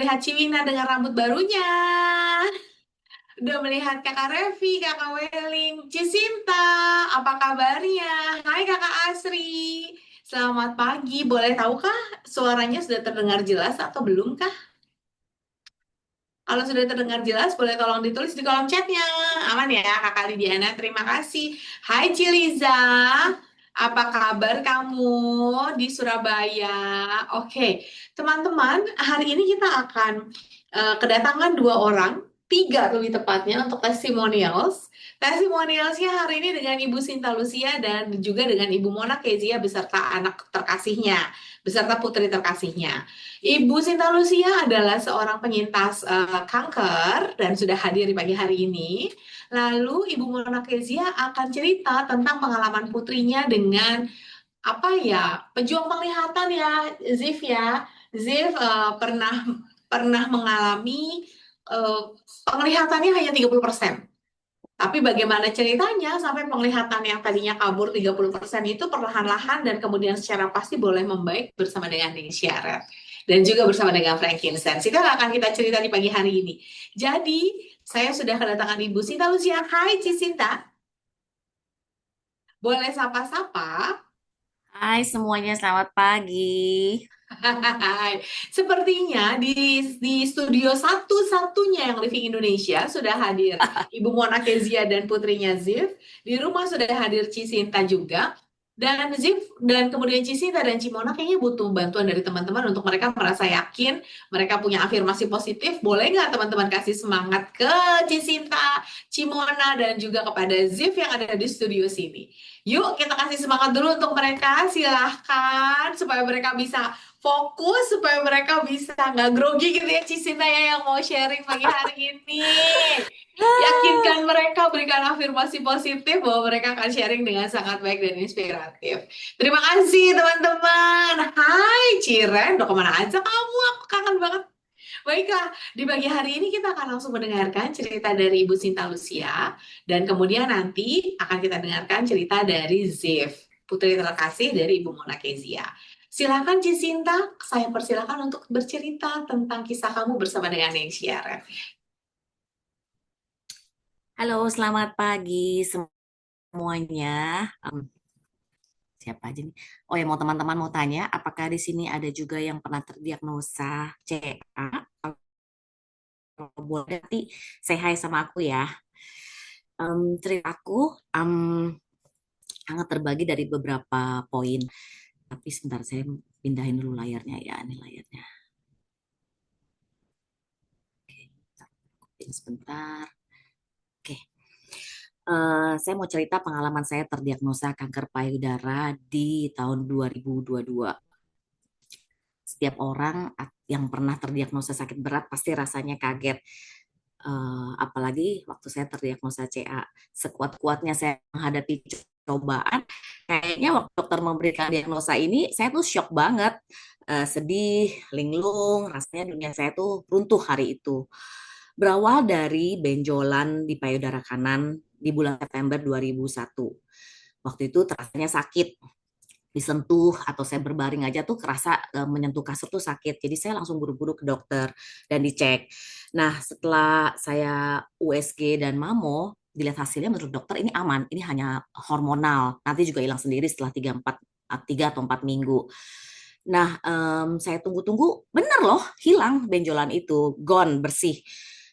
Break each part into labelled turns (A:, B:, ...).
A: melihat Ciwina dengan rambut barunya. Udah melihat Kakak Revi, Kakak Weling, Cisinta, apa kabarnya? Hai Kakak Asri, selamat pagi. Boleh tahukah suaranya sudah terdengar jelas atau belum kah? Kalau sudah terdengar jelas, boleh tolong ditulis di kolom chatnya. Aman ya, Kakak Lidiana. Terima kasih. Hai Ciliza, apa kabar kamu di Surabaya? Oke, teman-teman, hari ini kita akan kedatangan dua orang, tiga lebih tepatnya untuk testimonials. Testimonialsnya hari ini dengan Ibu Sinta Lucia dan juga dengan Ibu Mona Kezia beserta anak terkasihnya, beserta putri terkasihnya. Ibu Sinta Lucia adalah seorang penyintas kanker dan sudah hadir di pagi hari ini. Lalu Ibu Mona Kezia akan cerita tentang pengalaman putrinya dengan apa ya, pejuang penglihatan ya, Zif ya. Zif pernah pernah mengalami eh, penglihatannya hanya 30%. Tapi bagaimana ceritanya sampai penglihatan yang tadinya kabur 30% itu perlahan-lahan dan kemudian secara pasti boleh membaik bersama dengan Ning Syarat dan juga bersama dengan Frankincense. Itu yang akan kita cerita di pagi hari ini. Jadi, saya sudah kedatangan Ibu Sinta Lucia. Hai Cisinta, boleh sapa-sapa?
B: Hai semuanya, selamat pagi.
A: Hai. Sepertinya di studio satu-satunya yang Living Indonesia sudah hadir Ibu Mona Kezia dan putrinya Zif. Di rumah sudah hadir Cisinta juga. Dan Zif dan kemudian Cisinta dan Cimona kayaknya butuh bantuan dari teman-teman untuk mereka merasa yakin, mereka punya afirmasi positif. Boleh nggak teman-teman kasih semangat ke Cisinta, Cimona, dan juga kepada Zif yang ada di studio sini. Yuk kita kasih semangat dulu untuk mereka, silahkan supaya mereka bisa fokus supaya mereka bisa nggak grogi gitu ya Cisinta ya yang mau sharing pagi hari ini.
B: Ah,
A: Yakinkan mereka, berikan afirmasi positif bahwa mereka akan sharing dengan sangat baik dan inspiratif. Terima kasih teman-teman. Hai Ciren, udah kemana aja kamu? Aku kangen banget. Baiklah, di pagi hari ini kita akan langsung mendengarkan cerita dari Ibu Sinta Lucia dan kemudian nanti akan kita dengarkan cerita dari Zif, putri terkasih dari Ibu Mona Kezia. Silakan Cisinta, saya persilakan untuk bercerita tentang kisah kamu bersama dengan Nesya.
B: Halo, selamat pagi semuanya. Em, Siapa aja nih? Oh ya, mau teman-teman mau tanya, apakah di sini ada juga yang pernah terdiagnosa CA? Kalau boleh nanti say hi sama aku ya. Cerita aku em, sangat terbagi dari beberapa poin. Tapi sebentar saya pindahin dulu layarnya ya, ini layarnya. Oke, sebentar. Oke. Saya mau cerita pengalaman saya terdiagnosa kanker payudara di tahun 2022. Setiap orang yang pernah terdiagnosa sakit berat pasti rasanya kaget. Apalagi waktu saya terdiagnosa CA. Sekuat-kuatnya saya menghadapi cobaan, kayaknya waktu dokter memberikan diagnosa ini, saya tuh shock banget. Sedih, linglung, rasanya dunia saya tuh runtuh hari itu. Berawal dari benjolan di payudara kanan di bulan September 2001. Waktu itu terasanya sakit, disentuh atau saya berbaring aja tuh kerasa menyentuh kasur tuh sakit. Jadi saya langsung buru-buru ke dokter dan dicek. Nah, setelah saya USG dan mamo, dilihat hasilnya menurut dokter ini aman, ini hanya hormonal. Nanti juga hilang sendiri setelah 3 atau 4 minggu. Nah, saya tunggu-tunggu, bener loh, hilang benjolan itu, gone, bersih.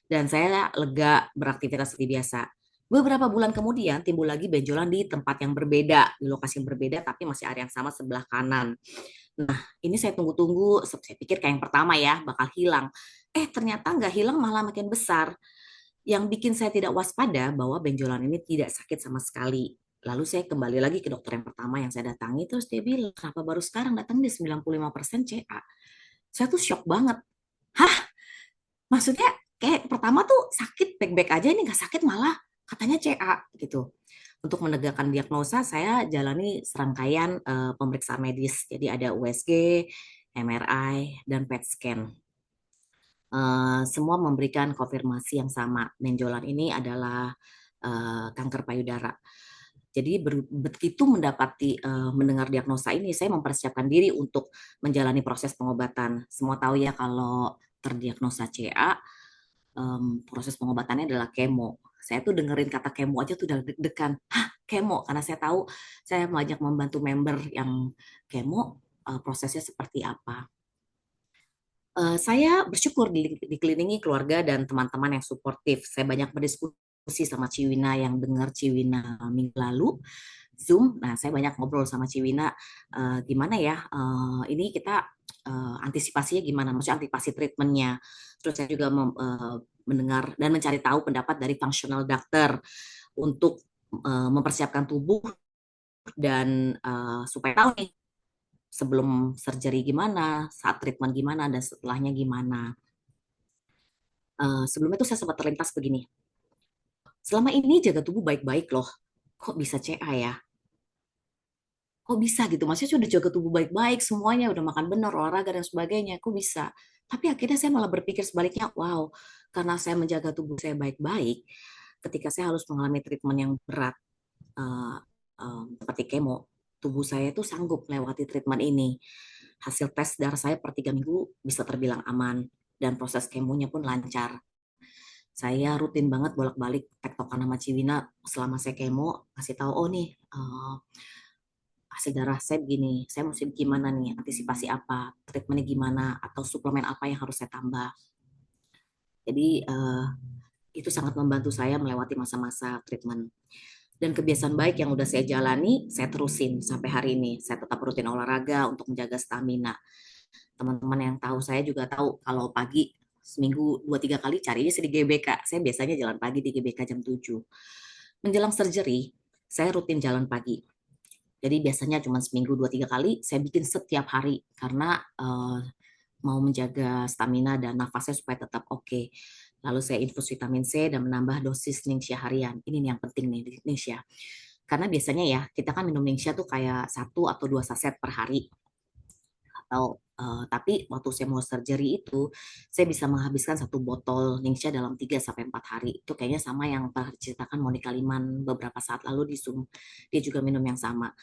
B: Dan saya lega beraktivitas seperti biasa. Beberapa bulan kemudian timbul lagi benjolan di tempat yang berbeda, di lokasi yang berbeda, tapi masih area yang sama sebelah kanan. Nah, ini saya tunggu-tunggu, saya pikir kayak yang pertama ya, bakal hilang. Ternyata nggak hilang, malah makin besar. Yang bikin saya tidak waspada bahwa benjolan ini tidak sakit sama sekali. Lalu saya kembali lagi ke dokter yang pertama yang saya datangi, terus dia bilang, kenapa baru sekarang datang di 95% CA? Saya tuh shock banget. Hah? Maksudnya kayak pertama tuh sakit baik-baik aja, ini nggak sakit malah katanya CA gitu. Untuk menegakkan diagnosa, saya jalani serangkaian pemeriksaan medis. Jadi ada USG, MRI, dan PET scan. Semua memberikan konfirmasi yang sama. Benjolan ini adalah kanker payudara. Jadi begitu mendapati mendengar diagnosa ini, saya mempersiapkan diri untuk menjalani proses pengobatan. Semua tahu ya kalau terdiagnosa CA, proses pengobatannya adalah kemo. Saya tuh dengerin kata kemo aja tuh udah deg-degan. Hah, kemo? Karena saya tahu saya banyak membantu member yang kemo, prosesnya seperti apa. Saya bersyukur dikelilingi keluarga dan teman-teman yang suportif. Saya banyak berdiskusi sama Ciwina yang dengar Ciwina minggu lalu Zoom. Nah, saya banyak ngobrol sama Ciwina, gimana ya, ini kita antisipasinya gimana, maksudnya antisipasi treatmentnya. Terus saya juga mendengar dan mencari tahu pendapat dari functional doctor untuk mempersiapkan tubuh dan supaya tahu nih sebelum surgery gimana, saat treatment gimana, dan setelahnya gimana. Sebelumnya tuh saya sempat terlintas begini, selama ini jaga tubuh baik-baik loh, kok bisa CA ya? Kok bisa gitu? Maksudnya sudah jaga tubuh baik-baik, semuanya udah makan benar, olahraga dan sebagainya, kok bisa? Tapi akhirnya saya malah berpikir sebaliknya, wow, karena saya menjaga tubuh saya baik-baik, ketika saya harus mengalami treatment yang berat, uh, seperti kemo, tubuh saya itu sanggup melewati treatment ini. Hasil tes darah saya per 3 minggu bisa terbilang aman, dan proses kemonya pun lancar. Saya rutin banget bolak-balik tektokan sama Ciwina selama saya kemo, kasih tahu, oh nih, hasil darah saya begini, saya mesti gimana nih, antisipasi apa, treatmentnya gimana, atau suplemen apa yang harus saya tambah. Jadi itu sangat membantu saya melewati masa-masa treatment. Dan kebiasaan baik yang udah saya jalani, saya terusin sampai hari ini. Saya tetap rutin olahraga untuk menjaga stamina. Teman-teman yang tahu saya juga tahu kalau pagi seminggu 2-3 kali carinya di GBK. Saya biasanya jalan pagi di GBK jam 7. Menjelang surgery, saya rutin jalan pagi. Jadi biasanya cuma seminggu 2-3 kali, saya bikin setiap hari karena mau menjaga stamina dan nafasnya supaya tetap oke. Lalu saya infus vitamin C dan menambah dosis Ningxia harian. Ini nih yang penting nih, Ningxia. Karena biasanya ya, kita kan minum Ningxia tuh kayak 1 atau 2 saset per hari. Tapi waktu saya mau surgery itu, saya bisa menghabiskan 1 botol Ningxia dalam 3 sampai 4 hari. Itu kayaknya sama yang pernah diceritakan Monica Liman beberapa saat lalu di Zoom. Dia juga minum yang sama.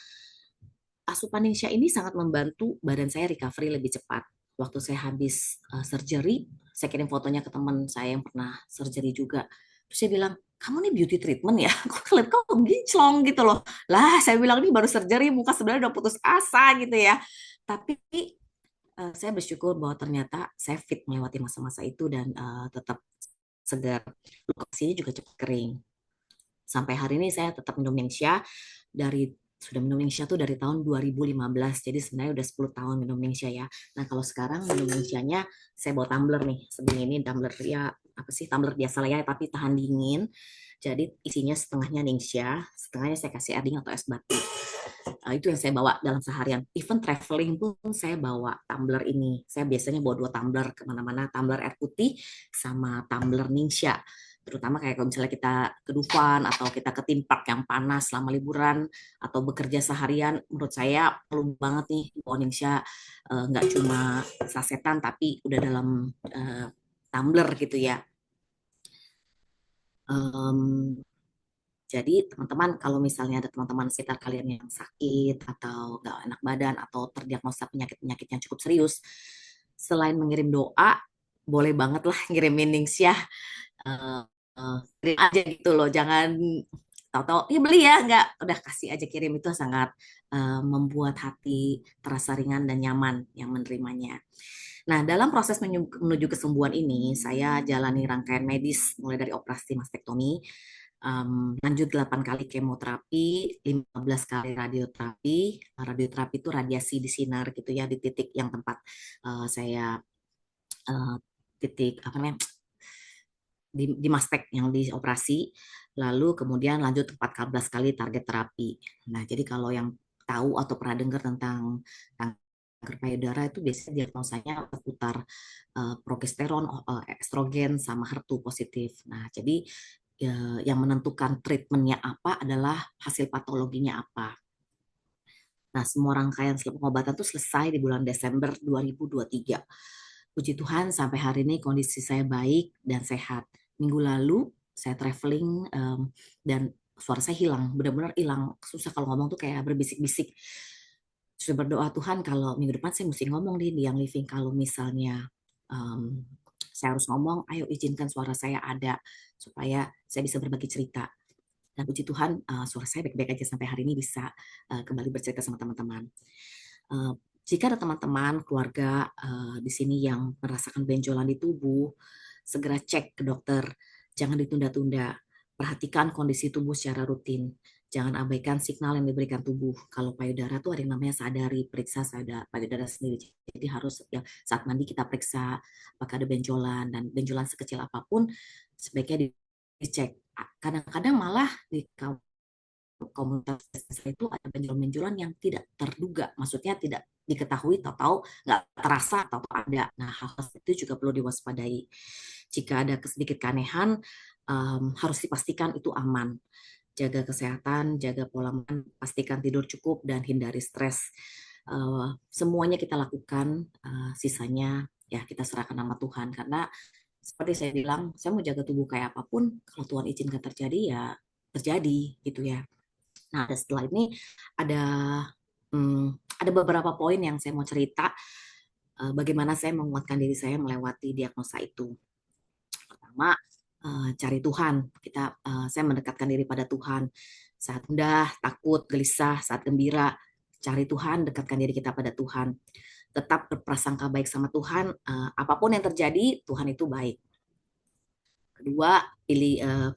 B: Asupan Ningxia ini sangat membantu badan saya recovery lebih cepat. Waktu saya habis surgery, saya kirim fotonya ke teman saya yang pernah surgery juga. Terus saya bilang, kamu nih beauty treatment ya? Kok kalian kok ginclong gitu loh. Lah, saya bilang ini baru surgery, muka sebenarnya udah putus asa gitu ya. Tapi saya bersyukur bahwa ternyata saya fit melewati masa-masa itu dan tetap segar. Lokasinya juga cepat kering. Sampai hari ini saya tetap minum Ningxia dari sudah minum Ningxia tuh dari tahun 2015. Jadi sebenarnya udah 10 tahun minum Ningxia ya. Nah, kalau sekarang minum Ningxianya saya bawa tumbler nih. Sebelum ini tumbler ya apa sih, tumbler biasa lah ya, tapi tahan dingin. Jadi isinya setengahnya Ningxia, setengahnya saya kasih air dingin atau es batu. Itu yang saya bawa dalam seharian. Even traveling pun saya bawa tumbler ini. Saya biasanya bawa 2 tumbler kemana-mana, tumbler air putih sama tumbler Ningxia. Terutama kayak kalau misalnya kita ke Dufan atau kita ke theme park yang panas selama liburan atau bekerja seharian, menurut saya perlu banget nih bawa Ningxia, nggak cuma sasetan tapi udah dalam tumbler gitu ya. Um, Jadi teman-teman kalau misalnya ada teman-teman sekitar kalian yang sakit atau nggak enak badan atau terdiagnosa penyakit-penyakit yang cukup serius, selain mengirim doa, boleh banget lah ngirimin links ya. Eh, Kirim aja gitu loh, jangan tahu-tahu, ya beli ya, nggak, udah kasih aja kirim, itu sangat membuat hati terasa ringan dan nyaman yang menerimanya. Nah, dalam proses menuju kesembuhan ini, saya jalani rangkaian medis mulai dari operasi mastektomi, lanjut 8 kali kemoterapi, 15 kali radioterapi. Radioterapi itu radiasi di sinar gitu ya, di titik yang tempat saya titik apa namanya di mastek yang dioperasi. Lalu kemudian lanjut 14 kali target terapi. Nah, jadi kalau yang tahu atau pernah dengar tentang kanker payudara itu biasanya diagnosanya seputar progesteron, estrogen, sama HER2 positif. Nah, jadi yang menentukan treatmentnya apa adalah hasil patologinya apa. Nah, semua rangkaian pengobatan itu selesai di bulan Desember 2023. Puji Tuhan, sampai hari ini kondisi saya baik dan sehat. Minggu lalu, saya traveling dan suara saya hilang, benar-benar hilang. Susah kalau ngomong tuh kayak berbisik-bisik. Sudah berdoa, Tuhan kalau minggu depan saya mesti ngomong di yang living, kalau misalnya saya harus ngomong, ayo izinkan suara saya ada supaya saya bisa berbagi cerita. Dan puji Tuhan, suara saya baik-baik aja sampai hari ini bisa kembali bercerita sama teman-teman. Uh, Jika ada teman-teman, keluarga di sini yang merasakan benjolan di tubuh, segera cek ke dokter. Jangan ditunda-tunda. Perhatikan kondisi tubuh secara rutin. Jangan abaikan signal yang diberikan tubuh. Kalau payudara tuh ada yang namanya sadari, periksa sadar payudara sendiri. Jadi harus ya, saat mandi kita periksa apakah ada benjolan, dan benjolan sekecil apapun sebaiknya dicek. Kadang-kadang malah di komunitas saya itu ada benjolan-benjolan yang tidak terduga, maksudnya tidak diketahui, tahu-tahu nggak terasa, atau ada. Nah, hal-hal itu juga perlu diwaspadai. Jika ada sedikit keanehan, harus dipastikan itu aman. Jaga kesehatan, jaga pola makan, pastikan tidur cukup, dan hindari stres. Semuanya kita lakukan, sisanya ya kita serahkan nama Tuhan. Karena seperti saya bilang, saya mau jaga tubuh kayak apapun, kalau Tuhan izinkan terjadi ya terjadi gitu ya. Nah, setelah ini ada ada beberapa poin yang saya mau cerita, bagaimana saya menguatkan diri saya melewati diagnosa itu. Pertama, cari Tuhan. Saya mendekatkan diri pada Tuhan. Saat rendah, takut, gelisah, saat gembira, cari Tuhan, dekatkan diri kita pada Tuhan. Tetap berprasangka baik sama Tuhan. Apapun yang terjadi, Tuhan itu baik. Kedua,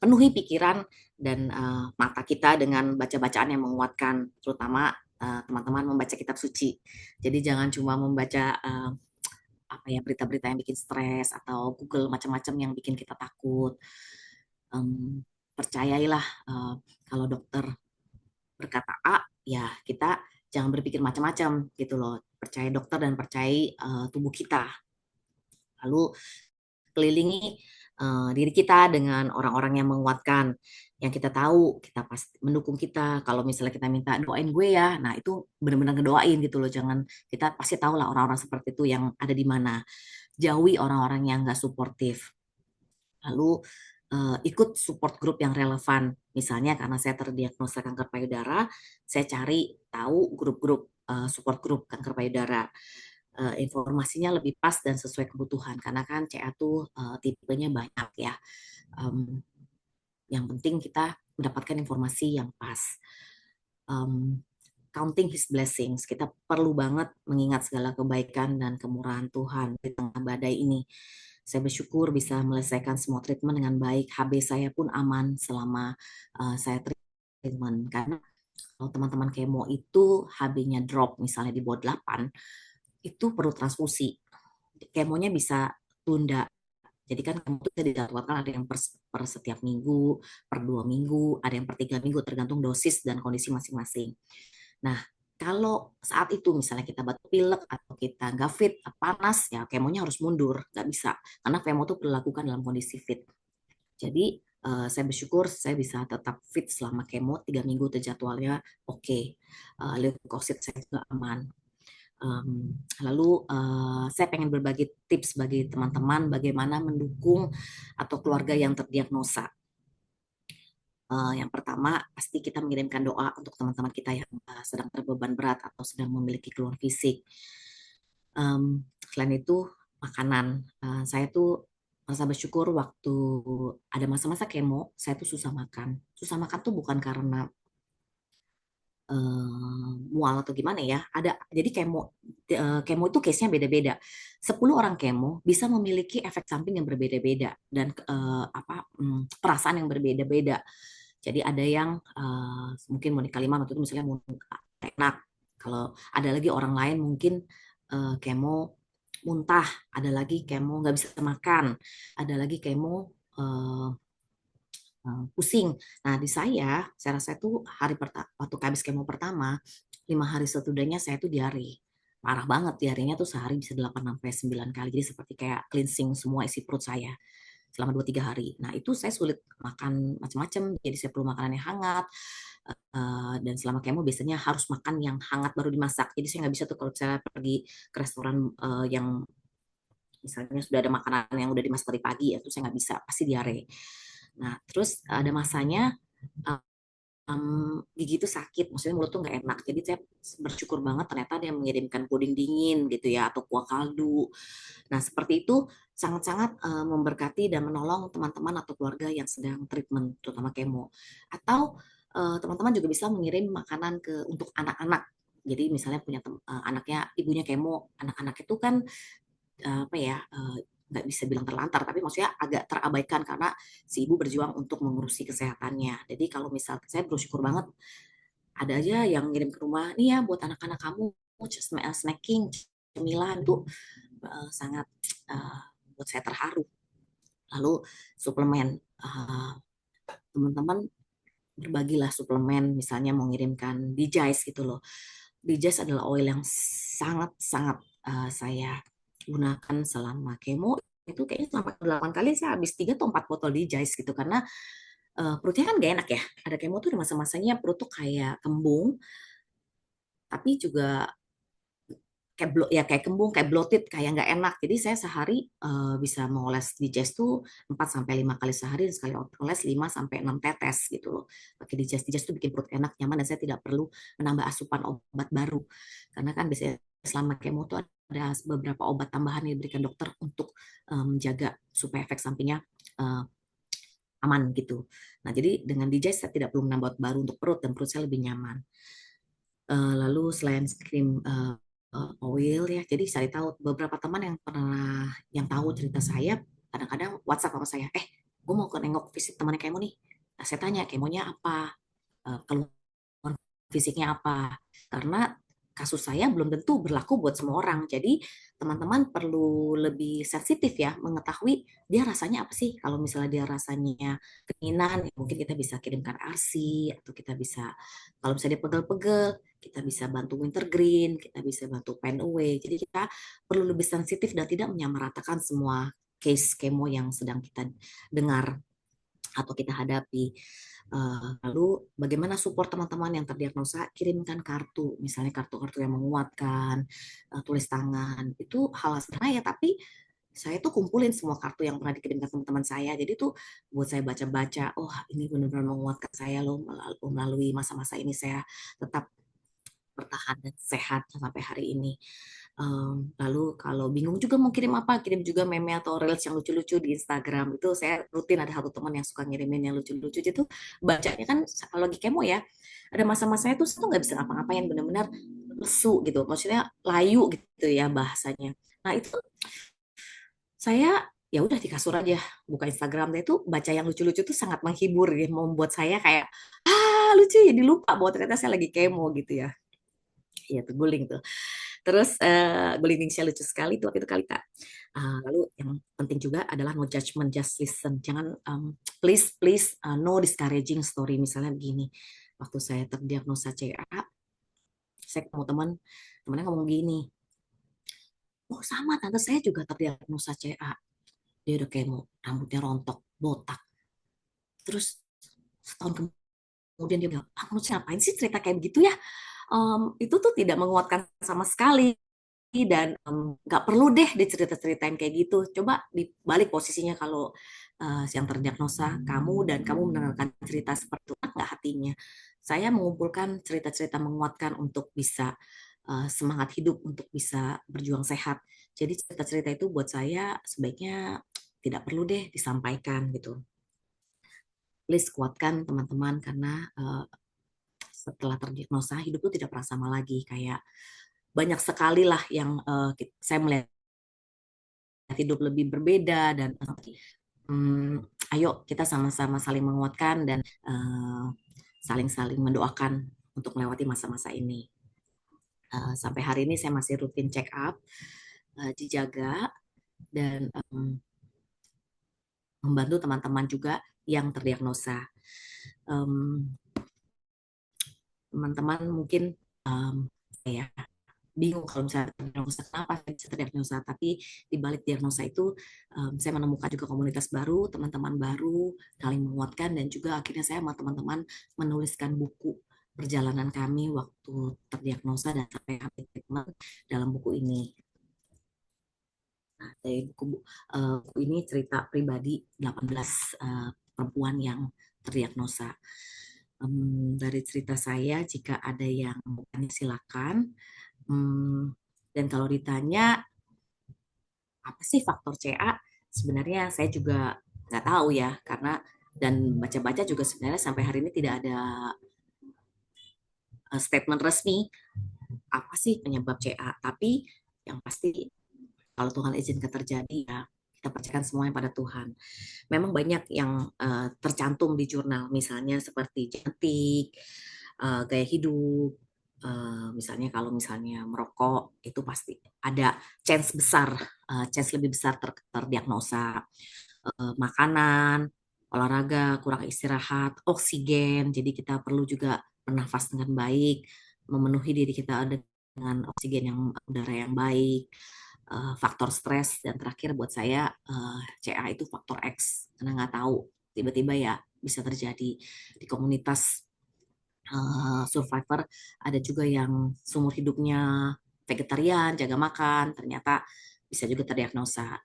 B: penuhi pikiran dan mata kita dengan baca-bacaan yang menguatkan, terutama teman-teman membaca kitab suci. Jadi jangan cuma membaca berita-berita yang bikin stres atau Google macam-macam yang bikin kita takut. Percayailah, kalau dokter berkata A, ya kita jangan berpikir macam-macam gitu loh. Percaya dokter dan percaya tubuh kita. Lalu kelilingi diri kita dengan orang-orang yang menguatkan, yang kita tahu kita pasti mendukung kita. Kalau misalnya kita minta doain gue ya, nah itu benar-benar ngedoain gitu loh. Jangan, kita pasti tahu lah orang-orang seperti itu yang ada di mana. Jauhi orang-orang yang nggak suportif. Lalu ikut support group yang relevan. Misalnya karena saya terdiagnosa kanker payudara, saya cari tahu grup-grup support group kanker payudara. Informasinya lebih pas dan sesuai kebutuhan, karena kan CA tuh tipenya banyak ya. Yang penting kita mendapatkan informasi yang pas. Counting his blessings, kita perlu banget mengingat segala kebaikan dan kemurahan Tuhan di tengah badai ini. Saya bersyukur bisa menyelesaikan semua treatment dengan baik. HB saya pun aman selama saya treatment, karena kalau teman-teman kemo itu HB-nya drop misalnya di bawah 8, itu perlu transfusi. Kemonya bisa tunda. Jadi kan kemo itu dijadwalkan ada yang per setiap minggu, per 2 minggu, ada yang per 3 minggu, tergantung dosis dan kondisi masing-masing. Nah, kalau saat itu misalnya kita batuk pilek atau kita nggak fit, panas, ya kemonya harus mundur, nggak bisa. Karena kemo itu dilakukan dalam kondisi fit. Jadi saya bersyukur saya bisa tetap fit selama kemo 3 minggu terjadwalnya oke. Leukosit saya juga aman. Lalu saya pengen berbagi tips bagi teman-teman bagaimana mendukung atau keluarga yang terdiagnosa. Yang pertama, pasti kita mengirimkan doa untuk teman-teman kita yang sedang terbeban berat atau sedang memiliki keluhan fisik. Selain itu, makanan. Saya tuh merasa bersyukur waktu ada masa-masa kemo, saya tuh susah makan. Susah makan tuh bukan karena mual atau gimana ya. Jadi kemo itu case-nya beda-beda. 10 orang kemo bisa memiliki efek samping yang berbeda-beda dan perasaan yang berbeda-beda. Jadi ada yang mungkin mau nikah 5 waktu itu misalnya mau enak. Kalau ada lagi orang lain mungkin kemo muntah, ada lagi kemo nggak bisa makan, ada lagi kemo pusing. Nah, di saya rasa itu hari pertama, waktu habis kemo pertama, 5 hari setudahnya saya tuh diare. Parah banget, diarenya tuh sehari bisa 8 sampai 9 kali. Jadi seperti kayak cleansing semua isi perut saya selama 2-3 hari. Nah, itu saya sulit makan macam-macam, jadi saya perlu makanan yang hangat. Dan selama kemo biasanya harus makan yang hangat baru dimasak. Jadi saya nggak bisa tuh kalau saya pergi ke restoran yang misalnya sudah ada makanan yang udah dimasak dari pagi, ya itu saya nggak bisa, pasti diare. Nah, terus ada masanya gigi itu sakit, maksudnya mulut tuh nggak enak. Jadi saya bersyukur banget ternyata dia mengirimkan puding dingin gitu ya, atau kuah kaldu. Nah, seperti itu sangat-sangat memberkati dan menolong teman-teman atau keluarga yang sedang treatment, terutama kemo. Atau teman-teman juga bisa mengirim makanan untuk anak-anak. Jadi misalnya punya anaknya, ibunya kemo, anak-anak itu kan apa ya, nggak bisa bilang terlantar, tapi maksudnya agak terabaikan karena si ibu berjuang untuk mengurusi kesehatannya. Jadi kalau misal saya bersyukur banget ada aja yang ngirim ke rumah, nih ya buat anak-anak kamu snacking, cemilan tuh sangat uh, buat saya terharu. Lalu suplemen, teman-teman berbagilah suplemen, misalnya mau ngirimkan Dijais gitu loh. Dijais adalah oil yang sangat-sangat saya gunakan selama kemo. Itu kayaknya selama 8 kali saya habis 3 atau 4 botol Dijais gitu, karena perutnya kan gak enak ya. Ada kemo tuh di masa-masanya perut tuh kayak kembung, tapi juga kayak kembung, kayak bloated, kayak nggak enak. Jadi saya sehari bisa mengoles Digest tuh 4 sampai 5 kali sehari, dan sekali oles 5 sampai 6 tetes gitu loh. Pakai Digest. Digest tuh bikin perut enak, nyaman, dan saya tidak perlu menambah asupan obat baru. Karena kan biasanya selama kemo tuh ada beberapa obat tambahan yang diberikan dokter untuk menjaga supaya efek sampingnya uh, aman gitu. Nah, jadi dengan Digest saya tidak perlu menambah obat baru untuk perut, dan perut saya lebih nyaman. Lalu selain krim oil ya, jadi saya tahu beberapa teman yang pernah yang tahu cerita saya, kadang-kadang WhatsApp sama saya, gue mau ke nengok visit temannya kamu nih. Nah, saya tanya kemonya apa, keluhan fisiknya apa, karena kasus saya belum tentu berlaku buat semua orang. Jadi teman-teman perlu lebih sensitif ya, mengetahui dia rasanya apa sih. Kalau misalnya dia rasanya kedinginan, ya mungkin kita bisa kirimkan ARSI, atau kita bisa, kalau misalnya dia pegel-pegel, kita bisa bantu wintergreen, kita bisa bantu pain away. Jadi kita perlu lebih sensitif dan tidak menyamaratakan semua case kemo yang sedang kita dengar atau kita hadapi. Lalu bagaimana support teman-teman yang terdiagnosa, kirimkan kartu, misalnya kartu-kartu yang menguatkan, tulis tangan, itu hal sederhana ya, tapi saya tuh kumpulin semua kartu yang pernah dikirimkan teman-teman saya. Jadi tuh buat saya baca-baca, oh ini benar-benar menguatkan saya loh, melalui masa-masa ini saya tetap bertahan dan sehat sampai hari ini. Lalu kalau bingung juga mau kirim apa, kirim juga meme atau reels yang lucu-lucu di Instagram. Itu saya rutin, ada satu teman yang suka ngirimin yang lucu-lucu itu, bacanya kan kalau lagi kemo ya. Ada masa-masanya tuh saya tuh nggak bisa ngapa-ngapain, bener-bener lesu gitu. Maksudnya layu gitu ya bahasanya. Nah itu saya ya udah di kasur aja buka Instagram, itu baca yang lucu-lucu tuh sangat menghibur ya, membuat saya kayak lucu, jadi lupa bahwa ternyata saya lagi kemo gitu ya. Iya tuh guling tuh. Terus guling Indonesia lucu sekali tuh waktu itu kali Kak. Lalu yang penting juga adalah no judgment, just listen. Jangan please please no discouraging story. Misalnya begini, waktu saya terdiagnosa CA, saya ketemu temannya ngomong gini, oh sama tante saya juga terdiagnosa CA. Dia udah kemo, rambutnya rontok, botak. Terus setahun kemudian dia bilang, ah menurut ngapain sih cerita kayak begitu ya? Itu tuh tidak menguatkan sama sekali, dan nggak perlu deh dicerita-ceritain kayak gitu. Coba dibalik posisinya, kalau yang terdiagnosa kamu dan kamu mendengarkan cerita seperti itu, nggak hatinya. Saya mengumpulkan cerita-cerita menguatkan untuk bisa semangat hidup, untuk bisa berjuang sehat. Jadi cerita-cerita itu buat saya sebaiknya tidak perlu deh disampaikan gitu. Please kuatkan teman-teman, karena setelah terdiagnosa hidup itu tidak pernah sama lagi. Kayak banyak sekali lah yang saya melihat hidup lebih berbeda, dan ayo kita sama-sama saling menguatkan dan saling-saling mendoakan untuk melewati masa-masa ini. Sampai hari ini saya masih rutin check up, dijaga, dan membantu teman-teman juga yang terdiagnosa. Teman-teman mungkin ya bingung kalau misalnya terdiagnosa, kenapa saya bisa terdiagnosa, tapi di balik diagnosa itu saya menemukan juga komunitas baru, teman-teman baru, saling menguatkan, dan juga akhirnya saya sama teman-teman menuliskan buku perjalanan kami waktu terdiagnosa dan sampai habis treatment dalam buku ini. Nah, dari buku ini cerita pribadi 18 perempuan yang terdiagnosa. Dari cerita saya, jika ada yang bertanya silakan. Hmm, dan kalau ditanya apa sih faktor CA, sebenarnya saya juga nggak tahu ya, karena dan baca-baca juga sebenarnya sampai hari ini tidak ada statement resmi apa sih penyebab CA. Tapi yang pasti kalau Tuhan izinkan terjadi ya kita percayakan semuanya pada Tuhan. Memang banyak yang tercantum di jurnal, misalnya seperti genetik, gaya hidup, misalnya kalau misalnya merokok itu pasti ada chance besar, chance lebih besar terdiagnosa. Makanan, olahraga, kurang istirahat, oksigen, jadi kita perlu juga bernafas dengan baik, memenuhi diri kita dengan oksigen yang udara yang baik, faktor stres, dan terakhir buat saya CA itu faktor X, karena nggak tahu tiba-tiba ya bisa terjadi di komunitas survivor. Ada juga yang seumur hidupnya vegetarian, jaga makan, ternyata bisa juga terdiagnosa.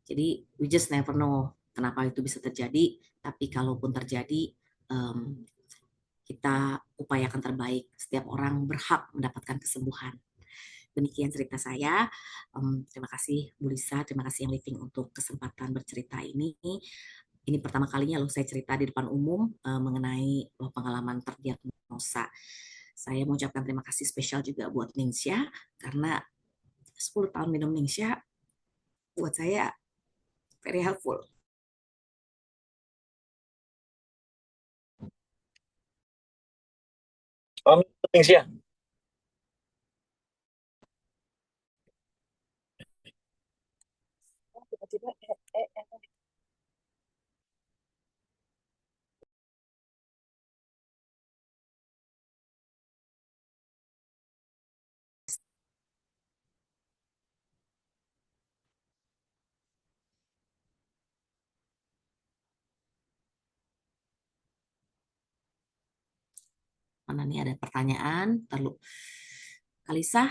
B: Jadi we just never know kenapa itu bisa terjadi, tapi kalaupun terjadi, um, kita upayakan terbaik. Setiap orang berhak mendapatkan kesembuhan. Demikian cerita saya. Terima kasih Bu Lisa, terima kasih yang Living untuk kesempatan bercerita ini. Ini pertama kalinya loh saya cerita di depan umum mengenai pengalaman terdiagnosa. Saya mengucapkan terima kasih spesial juga buat Ningsya, karena 10 tahun minum Ningsya buat saya very helpful.
C: Oh, thanks ya. Tiba-tiba,
B: Mana nih ada pertanyaan, terlalu Kalisa,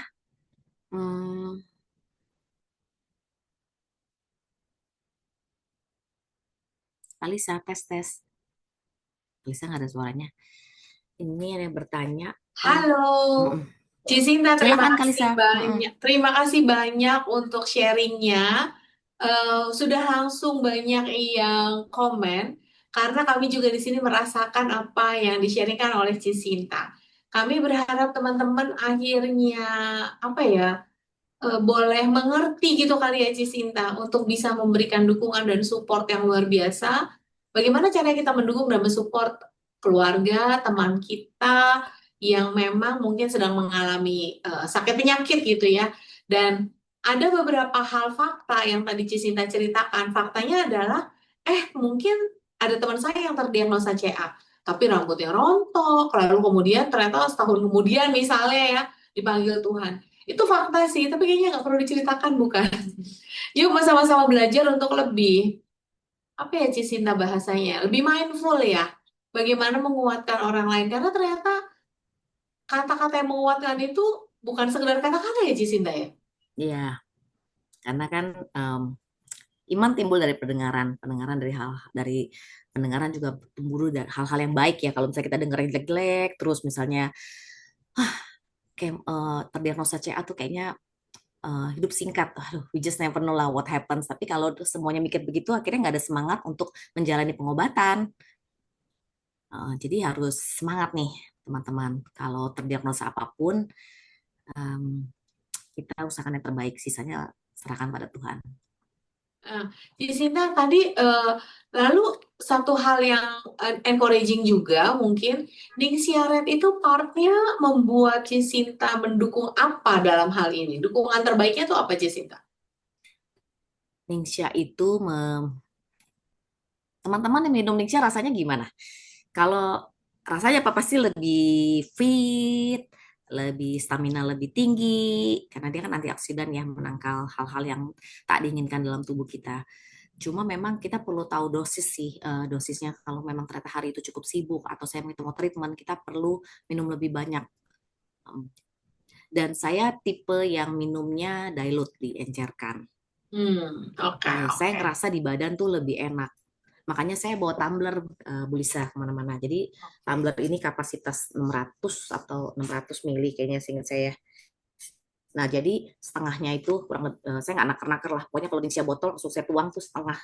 B: hmm, Kalisa tes tes, Kalisa nggak ada suaranya. Ini ada yang bertanya,
A: Halo, Cisinta, terima
B: silakan
A: kasih
B: Kalisa.
A: banyak. Terima kasih banyak untuk sharingnya. Sudah langsung banyak yang komen karena kami juga di sini merasakan apa yang di-sharingkan oleh Cisinta. Kami berharap teman-teman akhirnya apa ya boleh mengerti gitu kali ya Cisinta untuk bisa memberikan dukungan dan support yang luar biasa. Bagaimana cara kita mendukung dan mensupport keluarga, teman kita yang memang mungkin sedang mengalami sakit penyakit gitu ya. Dan ada beberapa hal fakta yang tadi Cisinta ceritakan. Faktanya adalah, mungkin ada teman saya yang terdiagnosa CA, tapi rambutnya rontok, lalu kemudian ternyata setahun kemudian misalnya ya dipanggil Tuhan. Itu fakta sih, tapi kayaknya nggak perlu diceritakan, bukan? Yuk sama-sama belajar untuk lebih, apa ya Cisinta bahasanya, lebih mindful ya. Bagaimana menguatkan orang lain, karena ternyata kata-kata yang menguatkan itu bukan sekedar kata-kata ya Cisinta ya.
B: Iya, karena kan iman timbul dari pendengaran, pendengaran dari hal dari pendengaran juga tumbuh dari hal-hal yang baik ya. Kalau misalnya kita dengerin jelek-jelek, terus misalnya kayak terdiagnosa CA tuh kayaknya hidup singkat. Aduh, we just never know lah what happens. Tapi kalau semuanya mikir begitu, akhirnya nggak ada semangat untuk menjalani pengobatan. Jadi harus semangat nih, teman-teman. Kalau terdiagnosa apapun, em, kita usahakan yang terbaik. Sisanya serahkan pada Tuhan.
A: Nah, Cisinta tadi lalu satu hal yang encouraging juga mungkin Ningsia Red itu partnya membuat Cisinta mendukung apa dalam hal ini? Dukungan terbaiknya itu apa Cisinta?
B: Ningsya itu teman-teman yang minum Ningsya rasanya gimana? Kalau rasanya apa pasti lebih fit, lebih stamina lebih tinggi, karena dia kan antioksidan ya, menangkal hal-hal yang tak diinginkan dalam tubuh kita. Cuma memang kita perlu tahu dosis sih, dosisnya. Kalau memang ternyata hari itu cukup sibuk atau saya mau treatment, kita perlu minum lebih banyak. Dan saya tipe yang minumnya dilute, diencerkan.
A: Oke,
B: Saya
A: oke.
B: ngerasa di badan tuh lebih enak. Makanya saya bawa tumbler, Bu Lisa, kemana-mana. Jadi
A: Oke.
B: tumbler ini kapasitas 600 atau 600 mili kayaknya seingat saya. Nah, jadi setengahnya itu saya nggak naker-naker lah. Pokoknya kalau diisi botol langsung saya tuang tuh setengah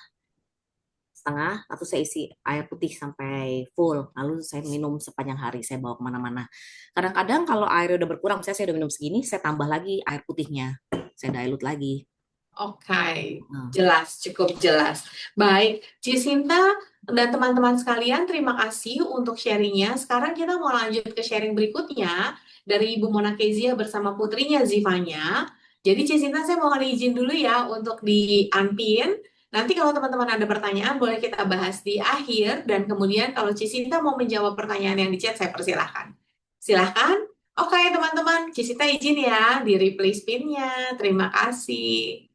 B: setengah, atau saya isi air putih sampai full, lalu saya minum sepanjang hari, saya bawa kemana-mana. Kadang-kadang kalau airnya udah berkurang, saya udah minum segini, saya tambah lagi air putihnya, saya dilute lagi.
A: Oke,
B: Nah,
A: jelas, cukup jelas. Baik, Cisinta dan teman-teman sekalian, terima kasih untuk sharingnya. Sekarang kita mau lanjut ke sharing berikutnya dari Ibu Mona Kezia bersama putrinya Zivanya. Jadi Cisinta, saya mohon izin dulu ya untuk di-unpin. Nanti kalau teman-teman ada pertanyaan, boleh kita bahas di akhir. Dan kemudian kalau Cisinta mau menjawab pertanyaan yang di chat, saya persilahkan. Silahkan. Oke, teman-teman. Cisinta izin ya di-replace pin-nya. Terima kasih.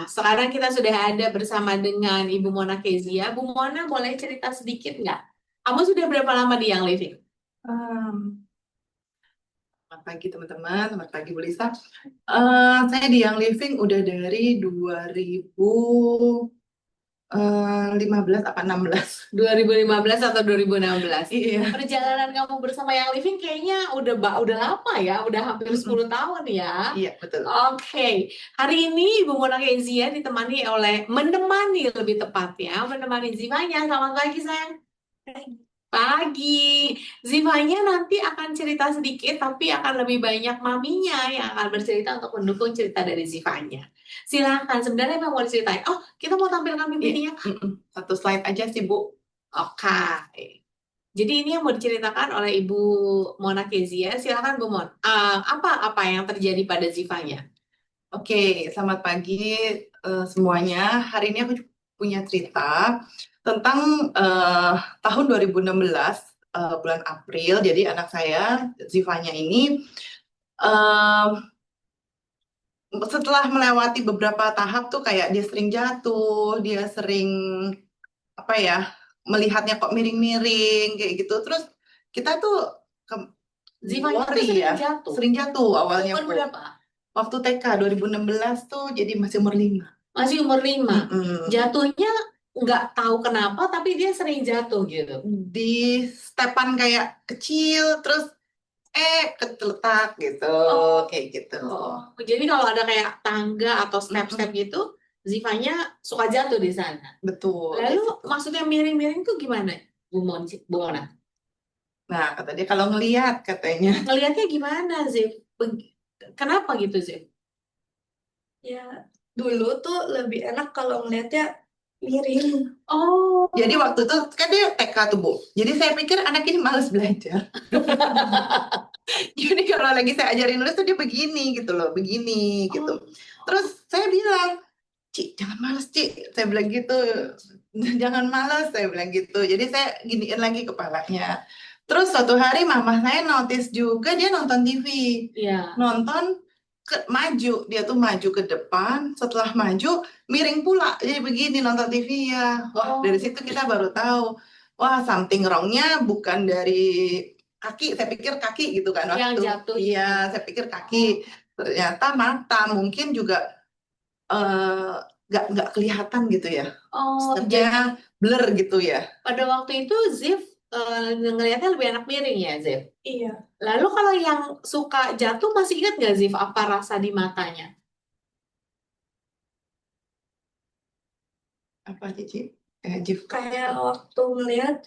A: Sekarang kita sudah ada bersama dengan Ibu Mona Kezia. Bu Mona, boleh cerita sedikit nggak? Kamu sudah berapa lama di Young Living?
C: Um, Selamat pagi teman-teman, selamat pagi Bu Lisa. Saya di Young Living udah dari 2015 apa 16.
A: 2015 atau 2016?
C: Iya.
A: Perjalanan kamu bersama Young Living kayaknya udah lama ya, udah hampir 10 tahun ya.
C: Iya, betul.
A: Oke, hari ini Ibu Mona Kezia menemani lebih tepatnya, menemani Zivanya. Selamat pagi, sayang. Pagi. Zivanya nanti akan cerita sedikit, tapi akan lebih banyak maminya yang akan bercerita untuk mendukung cerita dari Zivanya. Silahkan, sebenarnya apa yang mau diceritain? Oh, kita mau tampilkan PPT-nya.
C: Satu slide aja sih Bu.
A: Oke. Jadi ini yang mau diceritakan oleh Ibu Mona Kezia. Silakan Bu Mon. Apa yang terjadi pada Zivanya?
C: Oke, selamat pagi semuanya. Hari ini aku punya cerita tentang tahun 2016, bulan April. Jadi anak saya, Zivanya ini, setelah melewati beberapa tahap tuh kayak dia sering jatuh, dia sering apa ya, melihatnya kok miring-miring kayak gitu. Terus kita tuh
A: Zivanya tuh
C: worry
A: sering
C: ya,
A: jatuh.
C: sering jatuh awalnya
A: Umur
C: Bu.
A: berapa?
C: Waktu TK 2016 tuh jadi masih umur 5.
A: Masih umur 5. Jatuhnya nggak tahu kenapa, tapi dia sering jatuh gitu.
C: Di stepan kayak kecil, terus keteletak gitu, kayak gitu.
A: Jadi kalau ada kayak tangga atau step-step gitu, Zivanya suka jatuh di sana.
C: Betul.
A: Lalu
C: gitu.
A: maksudnya miring-miring tuh gimana, Bu Mona?
C: Nah, kata dia kalau ngelihat katanya.
A: Ngelihatnya gimana, Ziv? Kenapa gitu, Ziv?
D: Ya, dulu tuh lebih enak kalau ngeliatnya miring.
A: Oh,
C: Jadi waktu itu kan dia TK tuh Bu. Jadi saya pikir anak ini males belajar. Jadi kalau lagi saya ajarin nulis tuh dia begini gitu loh, begini gitu. Terus saya bilang, Cik, jangan malas Cik. Saya bilang gitu. Jangan malas, saya bilang gitu. Jadi saya giniin lagi kepalanya. Terus suatu hari mama saya notice juga dia nonton TV.
A: Iya.
C: Nonton maju, dia tuh maju ke depan, setelah maju miring pula. Jadi begini nonton TV ya. Wah, dari situ kita baru tahu. Wah, something wrong-nya bukan dari kaki. Saya pikir kaki gitu kan waktu.
A: Yang jatuh.
C: Iya, saya pikir kaki. Ternyata mata mungkin juga nggak kelihatan gitu ya. Stepnya blur gitu ya.
A: Pada waktu itu Ziv ngelihatnya lebih enak miring ya, Ziv?
D: Iya.
A: Lalu kalau yang suka jatuh masih ingat nggak, Ziv, apa rasa di matanya?
C: Apa Cici?
D: Kayak waktu ngeliat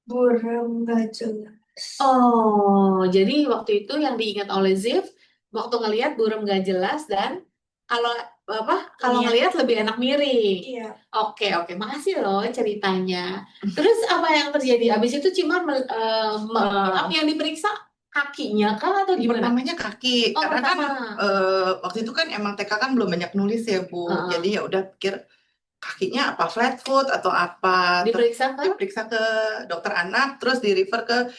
D: buram nggak jelas.
A: Oh, jadi waktu itu yang diingat oleh Ziv waktu ngelihat buram nggak jelas dan kalau ngelihat lebih enak miring.
D: Iya.
A: Oke, makasih loh ceritanya. Terus apa yang terjadi? Abis itu Cimar yang diperiksa kakinya kah atau gimana?
C: Pertamanya kaki, karena kan waktu itu kan emang TK kan belum banyak nulis ya Bu. Jadi ya udah pikir kakinya apa flat foot atau apa.
A: Diperiksa
C: ke dokter anak, terus di refer ke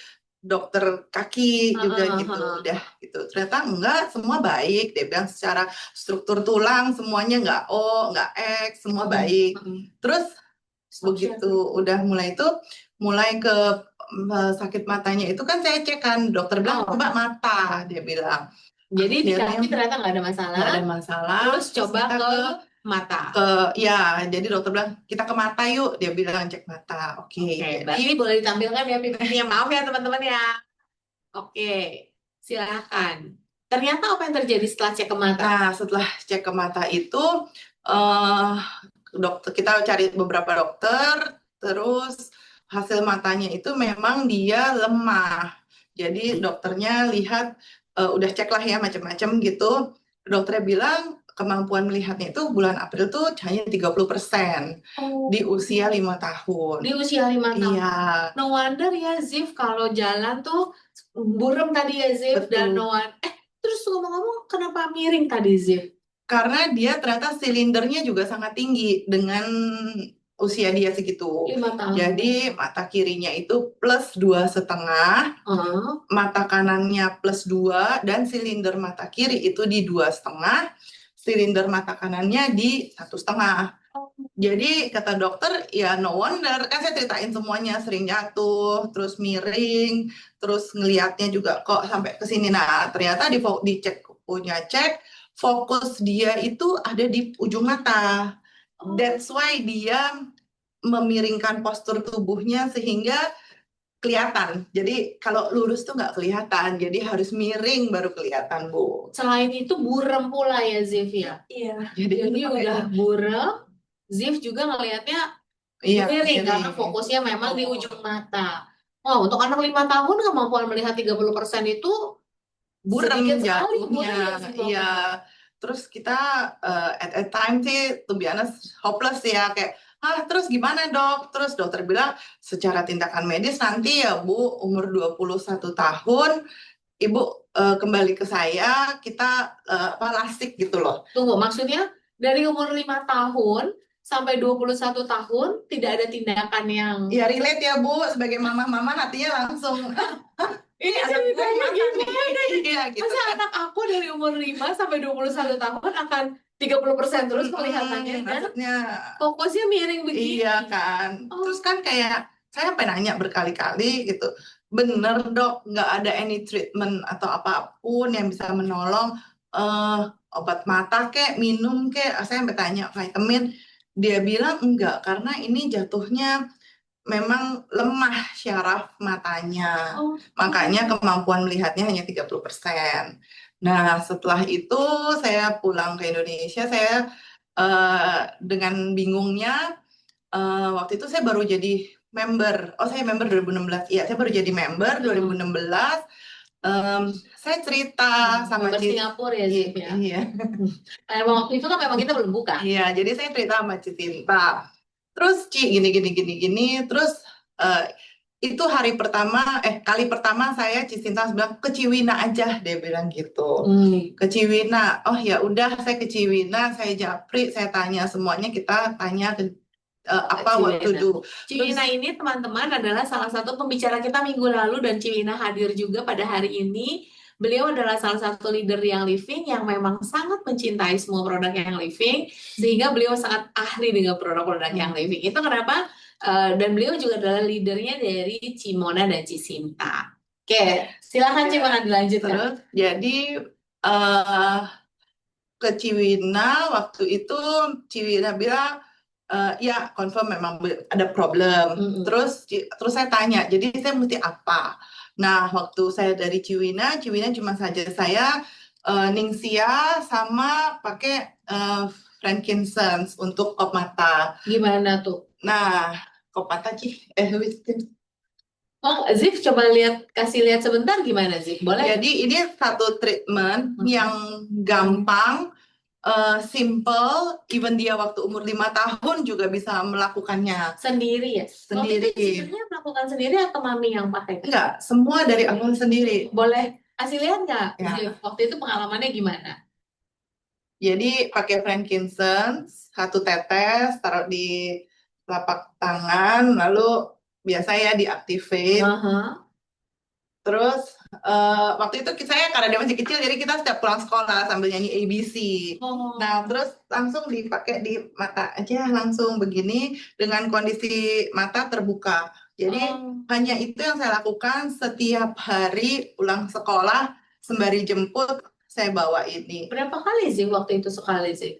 C: dokter kaki juga gitu. Udah gitu. Ternyata enggak, semua baik. Dia bilang secara struktur tulang semuanya enggak O, enggak X, semua baik. Terus begitu udah mulai ke sakit matanya itu kan saya cek kan, dokter bilang coba mata, dia bilang.
A: Jadi di kaki ternyata nggak ada masalah.
C: Nggak ada masalah.
A: Terus coba ke mata.
C: Ya, jadi dokter bilang kita ke mata yuk, dia bilang cek mata. Oke,
A: Oke, Mbak,
C: jadi
A: ini boleh ditampilkan ya PPT-nya. Maaf ya teman-teman ya. Oke, silakan. Ternyata apa yang terjadi setelah cek ke mata?
C: nah setelah cek ke mata itu eh dokter kita cari beberapa dokter, terus hasil matanya itu memang dia lemah. Jadi dokternya lihat udah cek lah ya macam-macam gitu. Dokternya bilang kemampuan melihatnya itu bulan April tuh hanya 30%
A: Oh,
C: di usia 5
A: di
C: tahun.
A: usia 5 tahun.
C: Iya,
A: No wonder ya Zif kalau jalan tuh burem tadi ya Zif dan
C: betul.
A: no terus ngomong-ngomong kenapa miring tadi Zif?
C: Karena dia ternyata silindernya juga sangat tinggi dengan usia dia segitu.
A: 5 tahun.
C: Jadi mata kirinya itu +2,5, mata kanannya +2, dan silinder mata kiri itu di 2,5, silinder mata kanannya di 1,5. Jadi kata dokter, ya no wonder, kan saya ceritain semuanya, sering jatuh, terus miring, terus ngelihatnya juga kok sampai ke sini. Nah, ternyata dicek, punya cek, fokus dia itu ada di ujung mata. That's why dia memiringkan postur tubuhnya sehingga kelihatan. Jadi kalau lurus tuh nggak kelihatan, jadi harus miring baru kelihatan, Bu.
A: Selain itu burem pula ya Zif ya?
D: Iya.
C: Jadi
A: udah burem, Zif juga ngelihatnya
C: iya,
A: miring karena
C: miring.
A: fokusnya memang di ujung mata. Oh, untuk anak 5 tahun kemampuan melihat 30% itu
C: Burem
A: sedikit sekali
C: jatuhnya,
A: burem ya Zif
C: iya. Terus kita at a time sih, to be honest, hopeless ya, kayak, terus gimana dok? Terus dokter bilang, secara tindakan medis nanti ya Bu, umur 21 tahun, Ibu kembali ke saya, kita lasik gitu loh.
A: Tunggu, maksudnya dari umur 5 tahun sampai 21 tahun tidak ada tindakan yang
C: Ya relate ya Bu, sebagai mama-mama hatinya langsung,
A: ini
C: anak gue
A: ceritanya
C: gimana nih? Iya gitu
A: masa
C: kan.
A: anak aku dari umur 5 sampai 21 tahun akan 30% terus kelihatannya dan
C: Maksudnya
A: fokusnya miring begini.
C: iya kan.
A: Oh.
C: Terus kan kayak saya sampai nanya berkali-kali gitu. Bener dok, nggak ada any treatment atau apapun yang bisa menolong obat mata kek, minum kek. Saya sampai tanya vitamin. Dia bilang enggak, karena ini jatuhnya memang lemah syaraf matanya.
A: Oh.
C: Makanya kemampuan melihatnya hanya 30%. Nah, setelah itu saya pulang ke Indonesia, saya dengan bingungnya waktu itu saya baru jadi member. Oh, saya member 2016. Iya, saya baru jadi member 2016. Saya cerita sama
A: member Singapura ya Zif ya.
C: Iya.
A: Waktu itu kan memang kita belum buka.
C: Iya, jadi saya cerita sama Cicinta. Terus Ci gini. Terus itu kali pertama saya Cicinta bilang ke Ciwina aja, dia bilang gitu. Ke Ciwina. Oh ya udah, saya ke Ciwina, saya japri, saya tanya semuanya, kita tanya apa what to do.
A: Ciwina ini teman-teman adalah salah satu pembicara kita minggu lalu dan Ciwina hadir juga pada hari ini. Beliau adalah salah satu leader yang living yang memang sangat mencintai semua produk yang living sehingga beliau sangat ahli dengan produk-produk yang living. Itu kenapa dan beliau juga adalah leadernya dari Cimona dan Cisinta. Oke, silakan Cimona dilanjutkan.
C: Terus jadi ke Ciwina waktu itu Ciwina bilang ya confirm memang ada problem. Terus saya tanya, jadi saya mesti apa? Nah, waktu saya dari Ciwina cuma saja saya Ningxia sama pakai frankincense untuk kop mata.
A: Gimana tuh?
C: Nah, kop mata
A: Zif coba kasih lihat sebentar gimana Zif, boleh?
C: Jadi ini satu treatment yang gampang, simple, even dia waktu umur 5 tahun juga bisa melakukannya
A: sendiri ya?
C: sendiri.
A: Waktu itu sebenarnya melakukan sendiri atau mami yang pakai?
C: Enggak, semua dari awal sendiri.
A: Boleh kasih lihat nggak?
C: Ya.
A: Zif, waktu itu pengalamannya gimana?
C: Jadi pakai frankincense 1 tetes, taruh di telapak tangan, lalu biasa ya diaktifin. Terus waktu itu saya karena dia masih kecil, jadi kita setiap pulang sekolah sambil nyanyi ABC. Nah, terus langsung dipakai di mata aja, langsung begini dengan kondisi mata terbuka. Jadi hanya itu yang saya lakukan setiap hari pulang sekolah, sembari jemput saya bawa ini.
A: Berapa kali sih waktu itu sekali sih?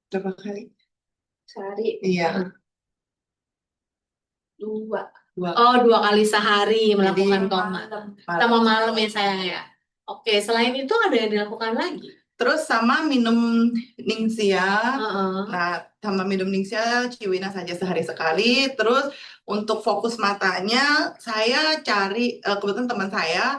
C: Berapa kali?
D: Sehari
C: Iya,
D: 2
C: 2
A: Oh, 2 kali sehari
C: Jadi
A: melakukan
D: sama
A: tomat.
D: malam.
A: Sama malam ya sayang ya. Oke, selain itu ada yang dilakukan lagi?
C: terus sama minum Ningxia.
A: Heeh.
C: Nah, sama minum Ningxia, Ciwina saja sehari sekali. Terus untuk fokus matanya, saya cari, kebetulan teman saya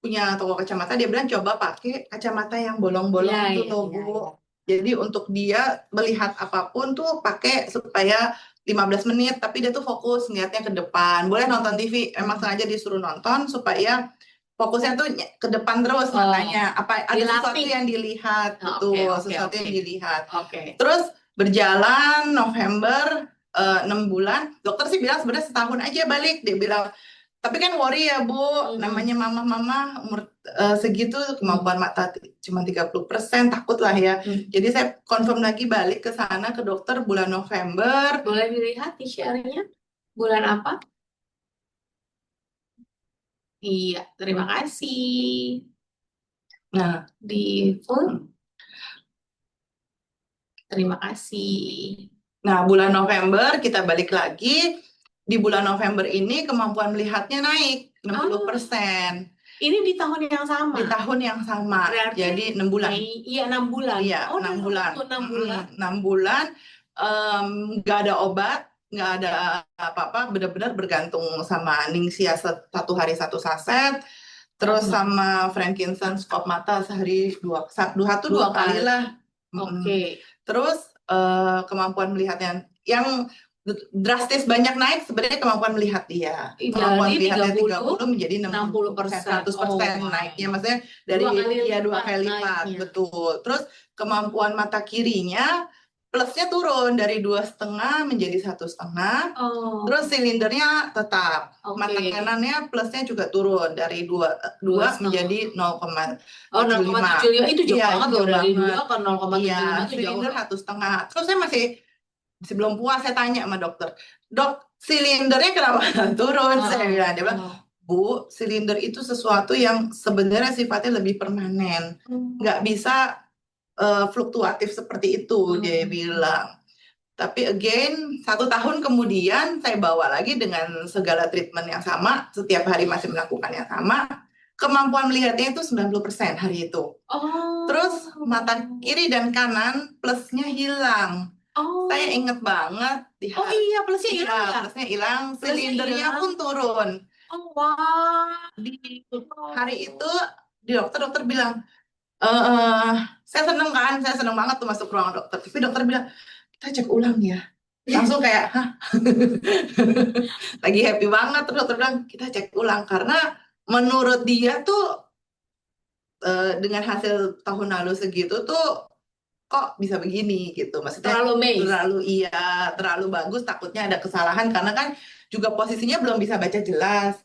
C: punya toko kacamata, dia bilang coba pakai kacamata yang bolong-bolong
A: Iya,
C: itu
A: iya,
C: loh,
A: iya,
C: Bu.
A: iya.
C: Jadi untuk dia melihat apapun tuh pakai supaya 15 menit, tapi dia tuh fokus ngeliatnya ke depan. Boleh nonton TV, emang sengaja disuruh nonton supaya fokusnya tuh ke depan terus
A: Oh,
C: matanya. Apa ada sesuatu
A: dilatih.
C: yang dilihat,
A: Oh,
C: betul,
A: oke,
C: sesuatu
A: oke.
C: yang dilihat.
A: Oke.
C: Terus berjalan November 6 bulan, dokter sih bilang sebenarnya setahun aja balik. Dia bilang, tapi kan worry ya Bu, namanya mama-mama umur segitu kemampuan mata cuma 30%, takut lah ya. Jadi saya confirm lagi balik ke sana ke dokter bulan November.
A: Boleh dilihat di share-nya? Bulan apa? Iya, terima kasih.
C: Nah,
A: Di full. Terima kasih.
C: nah bulan November kita balik lagi. Di bulan November ini kemampuan melihatnya naik 60%.
A: Ini di tahun yang sama.
C: Di tahun yang sama.
A: Berarti
C: Jadi 6 bulan.
A: Iya, 6 bulan.
C: Iya,
A: Oh,
C: 6
A: dalam
C: bulan.
A: waktu 6 bulan.
C: 6 bulan, nggak ada obat, nggak ada apa-apa, benar-benar bergantung sama Ningxia satu hari satu saset, terus sama frankincense kop mata sehari dua
A: Dua
C: kali
A: kali.
C: lah.
A: Oke.
C: Terus kemampuan melihatnya yang drastis banyak naik sebenarnya kemampuan melihat dia. Kemampuan
A: Jadi
C: melihatnya
A: 30,
C: 30 menjadi
A: 60%.
C: 100%
A: Oh,
C: naiknya. Maksudnya dari
A: 2 kali
C: dua kali lipat,
A: naiknya.
C: betul. Terus kemampuan mata kirinya plusnya turun dari 2,5 menjadi 1,5.
A: Oh,
C: Terus silindernya tetap. Mata
A: oke.
C: kanannya plusnya juga turun dari 2 menjadi 0,75.
A: Oh, 0,75 itu jauh
C: Iya,
A: banget
C: itu
A: loh,
C: jauh
A: dari 2
C: banget.
A: ke 0,75
C: Iya,
A: itu jauh
C: silinder
A: loh.
C: 1,5. Terus saya masih belum puas, saya tanya sama dokter, dok, silindernya kenapa turun? Saya bilang, dia bilang, Bu, silinder itu sesuatu yang sebenarnya sifatnya lebih permanen, nggak bisa fluktuatif seperti itu, dia bilang. Tapi again, 1 tahun kemudian saya bawa lagi dengan segala treatment yang sama, setiap hari masih melakukan yang sama, kemampuan melihatnya itu 90% hari itu.
A: Oh.
C: Terus mata kiri dan kanan plusnya hilang.
A: Oh.
C: Saya inget banget
A: Oh iya, plusnya hilang ya?
C: plusnya hilang,
A: Plusnya
C: silindernya
A: hilang.
C: pun turun.
A: Oh, wow.
C: Di hari itu di dokter bilang, saya seneng kan, saya seneng banget tuh masuk ruangan dokter. Tapi dokter bilang, kita cek ulang ya. Langsung kayak, hah? Lagi happy banget. Terus dokter bilang, kita cek ulang. Karena menurut dia tuh, dengan hasil tahun lalu segitu tuh, kok bisa begini gitu. Maksudnya terlalu bagus, takutnya ada kesalahan. Karena kan juga posisinya belum bisa baca jelas.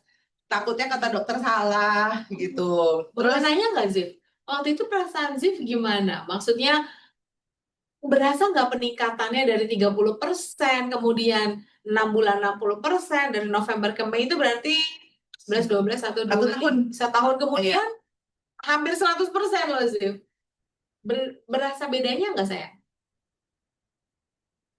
C: Takutnya kata dokter salah gitu.
A: Boleh nanya nggak, Zif? Waktu itu perasaan Zif gimana? Maksudnya, berasa nggak peningkatannya dari 30%, kemudian 6 bulan 60%, dari November ke Mei itu berarti 11, 12, 1, 2,
C: tahun.
A: setahun kemudian hampir 100% loh, Zif. Berasa bedanya nggak saya?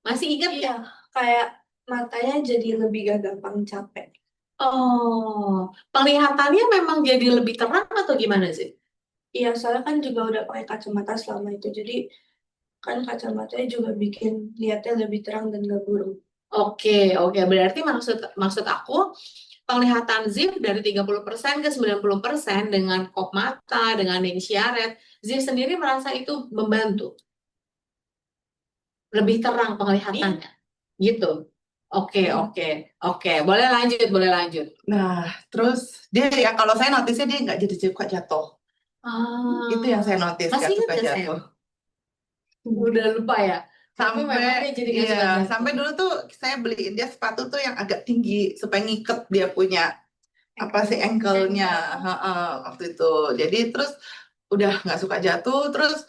A: Masih ingat
D: Iya, kayak matanya jadi lebih gak gampang capek.
A: Oh, penglihatannya memang jadi lebih terang atau gimana sih?
D: Iya, soalnya kan juga udah pakai kacamata selama itu. Jadi kan kacamatanya juga bikin lihatnya lebih terang dan gak buruk.
A: Oke. Berarti maksud aku, penglihatan Zif dari 30% ke 90% dengan kop mata, dengan infrared, Zif sendiri merasa itu membantu. Lebih terang penglihatannya. Gitu. Oke. Boleh lanjut.
C: Nah, terus dia ya kalau saya notisnya dia nggak jadi suka jatuh. Itu yang saya notice,
A: Masih
C: nggak
A: ingat
C: suka
A: nggak,
C: jatuh.
A: Sayang? Udah lupa ya? Tapi memang dia jadi nggak suka jatuh.
C: Sampai dulu tuh saya beliin dia sepatu tuh yang agak tinggi supaya ngiket dia punya apa sih ankle-nya waktu itu. Jadi terus udah nggak suka jatuh, terus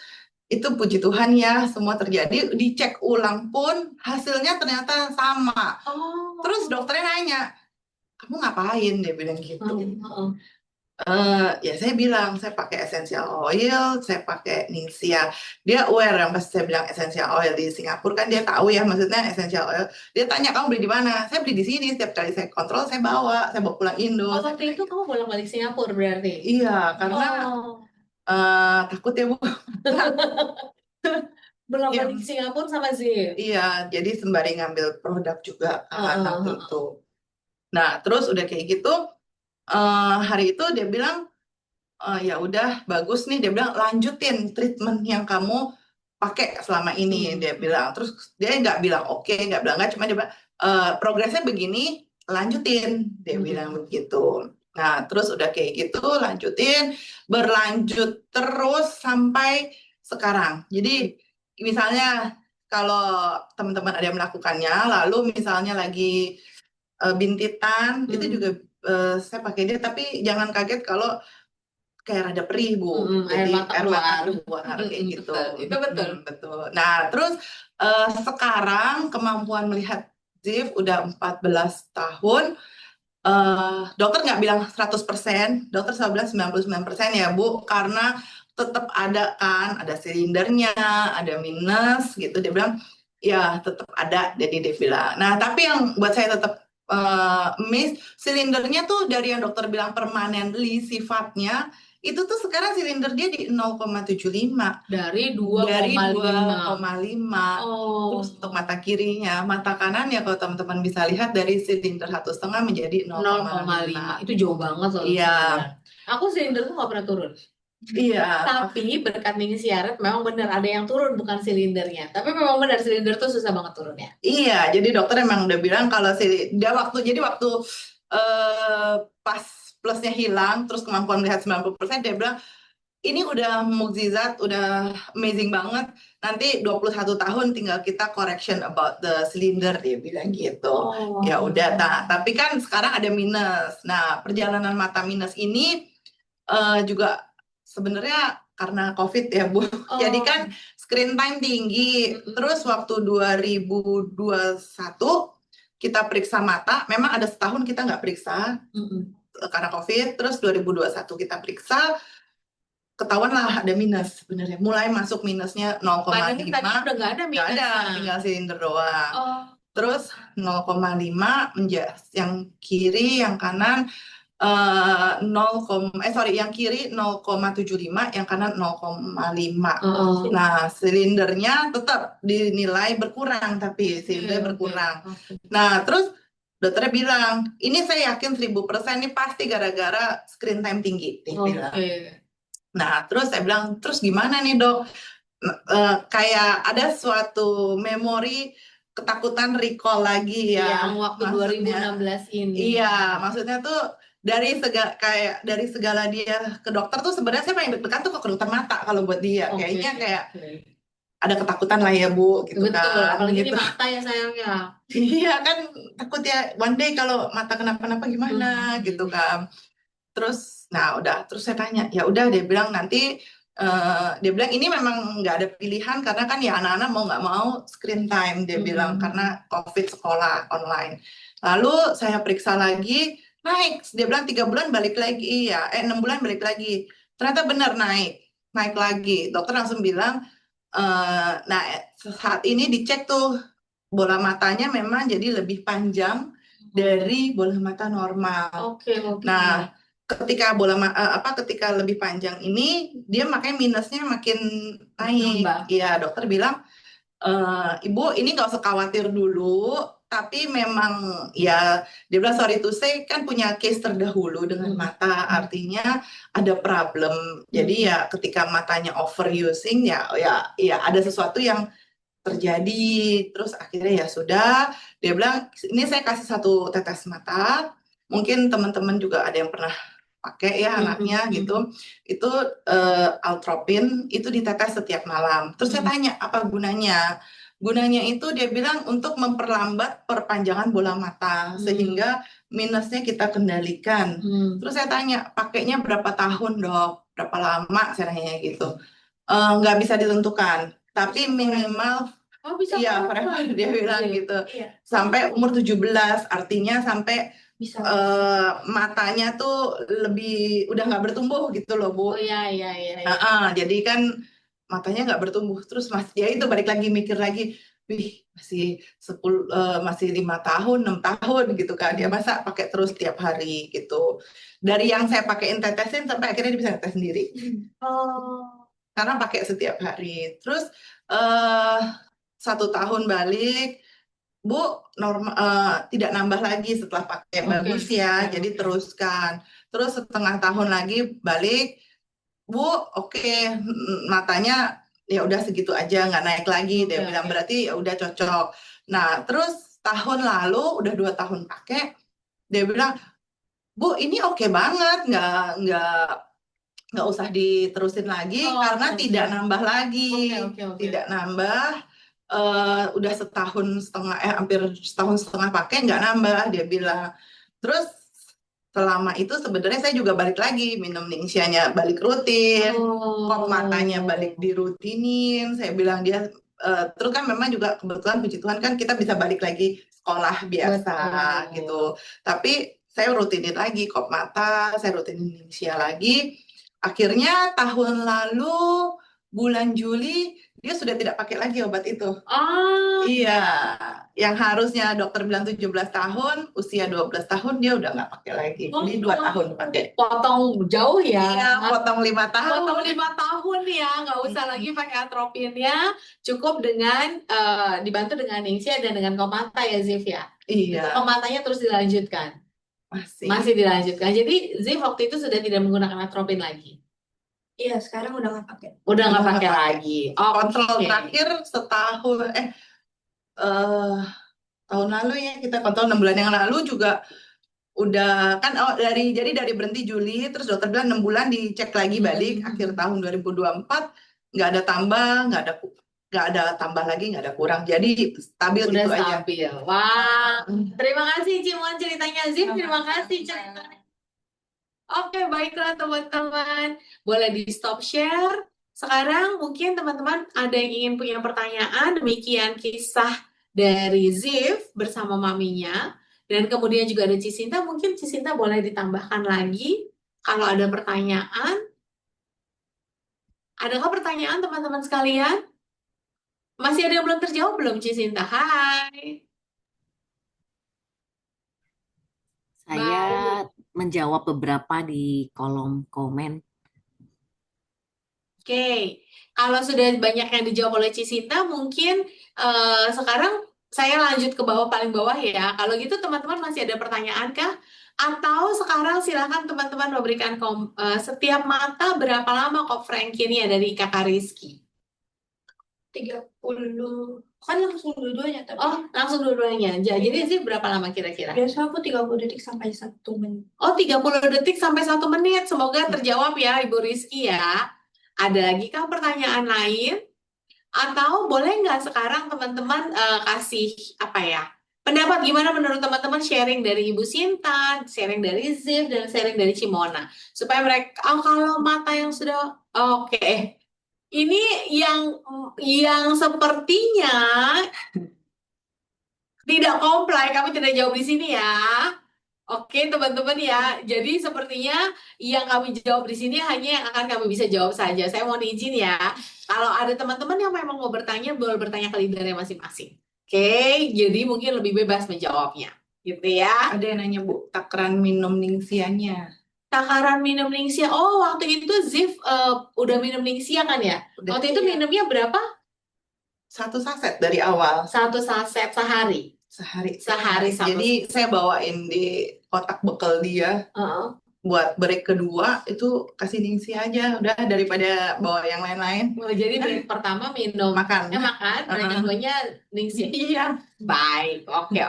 C: itu puji Tuhan ya semua terjadi. Dicek ulang pun hasilnya ternyata sama. Terus dokternya nanya, kamu ngapain? Dia bilang gitu. Ya saya bilang saya pakai essential oil, saya pakai Ningxia. Dia aware yang pas saya bilang essential oil di Singapura kan dia tahu ya maksudnya essential oil. Dia tanya kamu beli di mana? Saya beli di sini. Setiap kali saya kontrol saya bawa pulang Indo.
A: Oh,
C: Saya
A: waktu
C: bilang
A: itu
C: gitu.
A: kamu bolak-balik Singapura berarti?
C: Iya, karena
A: Oh,
C: takut ya Bu.
A: bolak-balik
C: Iya,
A: Singapura sama Zip.
C: iya. Jadi sembari ngambil produk juga kan
A: Heeh,
C: waktu itu.
A: heeh.
C: Nah, terus udah kayak gitu, hari itu dia bilang, ya udah bagus nih. Dia bilang lanjutin treatment yang kamu pakai selama ini. Dia bilang. Terus dia nggak bilang oke, nggak bilang nggak. Cuma dia bilang progresnya begini, lanjutin. Dia bilang begitu. Nah, terus udah kayak gitu, lanjutin, berlanjut terus sampai sekarang. Jadi misalnya kalau teman-teman ada yang melakukannya, lalu misalnya lagi bintitan, itu juga saya pakai dia. Tapi jangan kaget kalau kayak rada perih Bu.
A: Air
C: Jadi
A: mata
C: air mata
A: keluar.
C: keluar kayak gitu.
A: Betul, itu betul.
C: Betul. Nah, terus sekarang kemampuan melihat Ziv udah 14 tahun. Dokter nggak bilang 100%, dokter selalu bilang 99% ya Bu, karena tetap ada kan, ada silindernya, ada minus gitu. Dia bilang ya tetap ada, jadi dia bilang. Nah, tapi yang buat saya tetap miss, silindernya tuh dari yang dokter bilang permanently sifatnya, itu tuh sekarang silinder dia di 0,75
A: Dari
C: dari
A: 2,5.
C: 2,5. Terus untuk
A: Oh,
C: mata kirinya, mata kanan ya kalau teman-teman bisa lihat dari silinder 1,5 menjadi
A: 0,5.
C: 0,5.
A: Itu jauh banget loh
C: Iya,
A: silinder. Aku silinder tuh nggak pernah turun.
C: iya,
A: Tapi berkat mini siaret memang benar ada yang turun bukan silindernya. Tapi memang benar silinder tuh susah banget turunnya.
C: iya. Jadi dokter emang udah bilang kalau dia waktu eh, pas plusnya hilang, terus kemampuan melihat 90%, dia bilang ini udah mukjizat, udah amazing banget. Nanti 21 tahun tinggal kita correction about the cylinder, dia bilang gitu.
A: Oh.
C: Ya udah, tapi kan sekarang ada minus. Nah, perjalanan mata minus ini juga sebenarnya karena COVID ya, Bu. Jadi kan screen time tinggi. Terus waktu 2021 kita periksa mata, memang ada setahun kita nggak periksa karena COVID. Terus 2021 kita periksa, ketahuan lah ada minus sebenarnya. Mulai masuk minusnya
A: Padahal tadi
C: 0,5.
A: udah nggak ada
C: Nggak ada,
A: minusnya.
C: tinggal silinder doang.
A: Oh,
C: Terus 0,5 yang kiri, yang kanan 0, yang kiri 0,75, yang kanan 0,5. Nah, silindernya tetap dinilai berkurang, tapi silinder berkurang. Nah, terus dokternya bilang, ini saya yakin 1000% ini pasti gara-gara screen time tinggi. Dia bilang. Nah, terus saya bilang, terus gimana nih dok? Kayak ada suatu memori ketakutan recall lagi ya.
A: yang waktu
C: Maksudnya,
A: 2016 ini.
C: iya, maksudnya tuh dari segala dia ke dokter tuh sebenarnya saya paling deg-degan tuh ke dokter mata kalau buat dia. Kayaknya kayak ada ketakutan lah ya Bu, gitu
A: Betul,
C: kan.
A: apalagi di
C: Gitu.
A: mata ya sayangnya.
C: Iya kan takut ya one day kalau mata kenapa-napa gimana gitu kan. Terus, nah udah, terus saya tanya, ya udah dia bilang nanti, dia bilang ini memang nggak ada pilihan karena kan ya anak-anak mau nggak mau screen time, dia bilang karena COVID sekolah online. Lalu saya periksa lagi, naik, dia bilang 3 bulan balik lagi ya, 6 bulan balik lagi. Ternyata benar naik lagi. Dokter langsung bilang, nah saat ini dicek tuh bola matanya memang jadi lebih panjang dari bola mata normal. Nah, ketika ketika lebih panjang ini dia makanya minusnya makin naik. Iya, dokter bilang Ibu ini nggak usah khawatir dulu, tapi memang ya dia bilang sorry to say kan punya case terdahulu dengan mata, artinya ada problem. Jadi ya ketika matanya overusing ya ada sesuatu yang terjadi. Terus akhirnya ya sudah, dia bilang ini saya kasih satu tetes mata, mungkin teman-teman juga ada yang pernah pakai ya anaknya gitu, itu Altropin itu ditetes setiap malam. Terus saya tanya apa gunanya? Gunanya itu dia bilang untuk memperlambat perpanjangan bola mata sehingga minusnya kita kendalikan. Terus saya tanya pakainya berapa tahun dok? Berapa lama? Saya tanya gitu. Nggak bisa ditentukan, tapi minimal
A: Oh, bisa
C: iya,
A: forever.
C: forever dia bilang gitu.
A: Iya.
C: Sampai umur 17, artinya sampai
D: bisa
C: matanya tuh lebih udah nggak bertumbuh gitu loh Bu.
A: Oh iya.
C: Jadi kan matanya nggak bertumbuh terus dia itu balik lagi mikir lagi, wih masih 5 tahun 6 tahun gitu kan dia masa pakai terus tiap hari gitu. Dari yang saya pakein tetesin sampai akhirnya dia bisa tetes sendiri
A: Oh,
C: karena pakai setiap hari. Terus eh 1 tahun balik, Bu, tidak nambah lagi setelah pakai
A: oke,
C: bagus ya,
A: oke,
C: jadi
A: oke.
C: teruskan. Terus setengah tahun lagi balik, Bu, oke, matanya ya udah segitu aja, nggak naik lagi. Dia
A: Oke,
C: bilang
A: oke.
C: berarti ya udah cocok. Nah, terus tahun lalu udah 2 tahun pakai, dia bilang, Bu, ini oke banget, nggak usah diterusin lagi
A: Oh,
C: karena
A: oke,
C: tidak
A: oke.
C: nambah lagi,
A: Oke.
C: tidak nambah. Udah setahun setengah, hampir setahun setengah pakai nggak nambah, dia bilang. Terus selama itu sebenarnya saya juga balik lagi minum Ningxianya, balik rutin, kop matanya balik
A: Oh,
C: dirutinin. Saya bilang dia, terus kan memang juga kebetulan puji Tuhan kan kita bisa balik lagi sekolah biasa gitu.
A: betul.
C: Tapi saya rutinin lagi kop mata, saya rutinin Ningxia lagi. Akhirnya tahun lalu bulan Juli dia sudah tidak pakai lagi obat itu.
A: Ah,
C: Iya, yang harusnya dokter bilang 17 tahun, usia 12 tahun dia udah nggak pakai lagi. Jadi 2 tahun pakai.
A: potong jauh ya.
C: Iya, potong 5
A: Potong
C: tahun.
A: 5 tahun ya, nggak usah lagi pakai atropinnya, cukup dengan dibantu dengan Ningxia dan dengan Komata ya, Zif ya. Itu
C: Iya,
A: Komatanya terus dilanjutkan,
C: masih.
A: masih dilanjutkan. Jadi Zif waktu itu sudah tidak menggunakan atropin lagi,
D: iya sekarang udah nggak pakai.
A: udah nggak
C: Udah nggak
A: pakai
C: pakai.
A: lagi.
C: Kontrol
A: Oke.
C: terakhir setahun, eh tahun lalu ya kita kontrol 6 bulan yang lalu juga udah kan jadi dari berhenti Juli terus dokter bilang 6 bulan dicek lagi balik akhir tahun 2024 nggak ada tambah nggak ada tambah lagi nggak ada kurang jadi stabil
A: Udah
C: itu aja.
A: stabil. Wah, terima kasih Cimon ceritanya Zif, terima kasih ceritanya. Oke, baiklah teman-teman. Boleh di stop share. Sekarang mungkin teman-teman ada yang ingin punya pertanyaan. Demikian kisah dari Zif bersama maminya. Dan kemudian juga ada Cisinta. Mungkin Cisinta boleh ditambahkan lagi. Kalau ada pertanyaan. Adakah pertanyaan teman-teman sekalian? Masih ada yang belum terjawab belum Cisinta? Hai.
B: Saya
A: Baik.
B: menjawab beberapa di kolom komen.
A: Oke, kalau sudah banyak yang dijawab oleh Cisinta, mungkin sekarang saya lanjut ke bawah paling bawah ya. Kalau gitu teman-teman masih ada pertanyaan kah? Atau sekarang silakan teman-teman memberikan setiap mata berapa lama kok Frankie-nya dari Kakak Rizky?
D: 30 kan langsung dua-duanya tapi
A: Oh, langsung dua-duanya. Jadi sih berapa lama kira-kira?
D: biasa aku 30 detik sampai 1 menit.
A: Oh, 30 detik sampai 1 menit. Semoga terjawab ya Ibu Rizky ya. Ada lagi kah pertanyaan lain? Atau boleh nggak sekarang teman-teman kasih apa ya pendapat gimana menurut teman-teman sharing dari Ibu Sinta, sharing dari Zif, dan sharing dari Cimona supaya mereka kalau mata yang sudah oke ini yang sepertinya tidak komplain kami tidak jawab di sini ya. Oke, teman-teman ya. Jadi sepertinya yang kami jawab di sini hanya yang akan kami bisa jawab saja. Saya mohon izin ya. Kalau ada teman-teman yang memang mau bertanya, boleh bertanya ke leadernya masing-masing. Oke, jadi mungkin lebih bebas menjawabnya. Gitu ya.
C: Ada yang nanya Bu, takaran minum Ningxianya
A: Takaran minum Ningxia. Oh, waktu itu Zif udah minum Ningxia kan ya?
C: udah
A: Waktu itu minumnya berapa?
C: 1 saset dari awal
A: 1 saset sehari.
C: sehari.
A: Sehari satu.
C: Jadi saya bawain di kotak bekal dia.
A: Heeh.
C: Buat break kedua itu kasih Ningsi aja udah daripada bawa yang lain-lain.
A: Oh, jadi break pertama minum
C: Makan.
A: makan, break keduanya Ningsi.
C: Iya.
A: Baik, oke.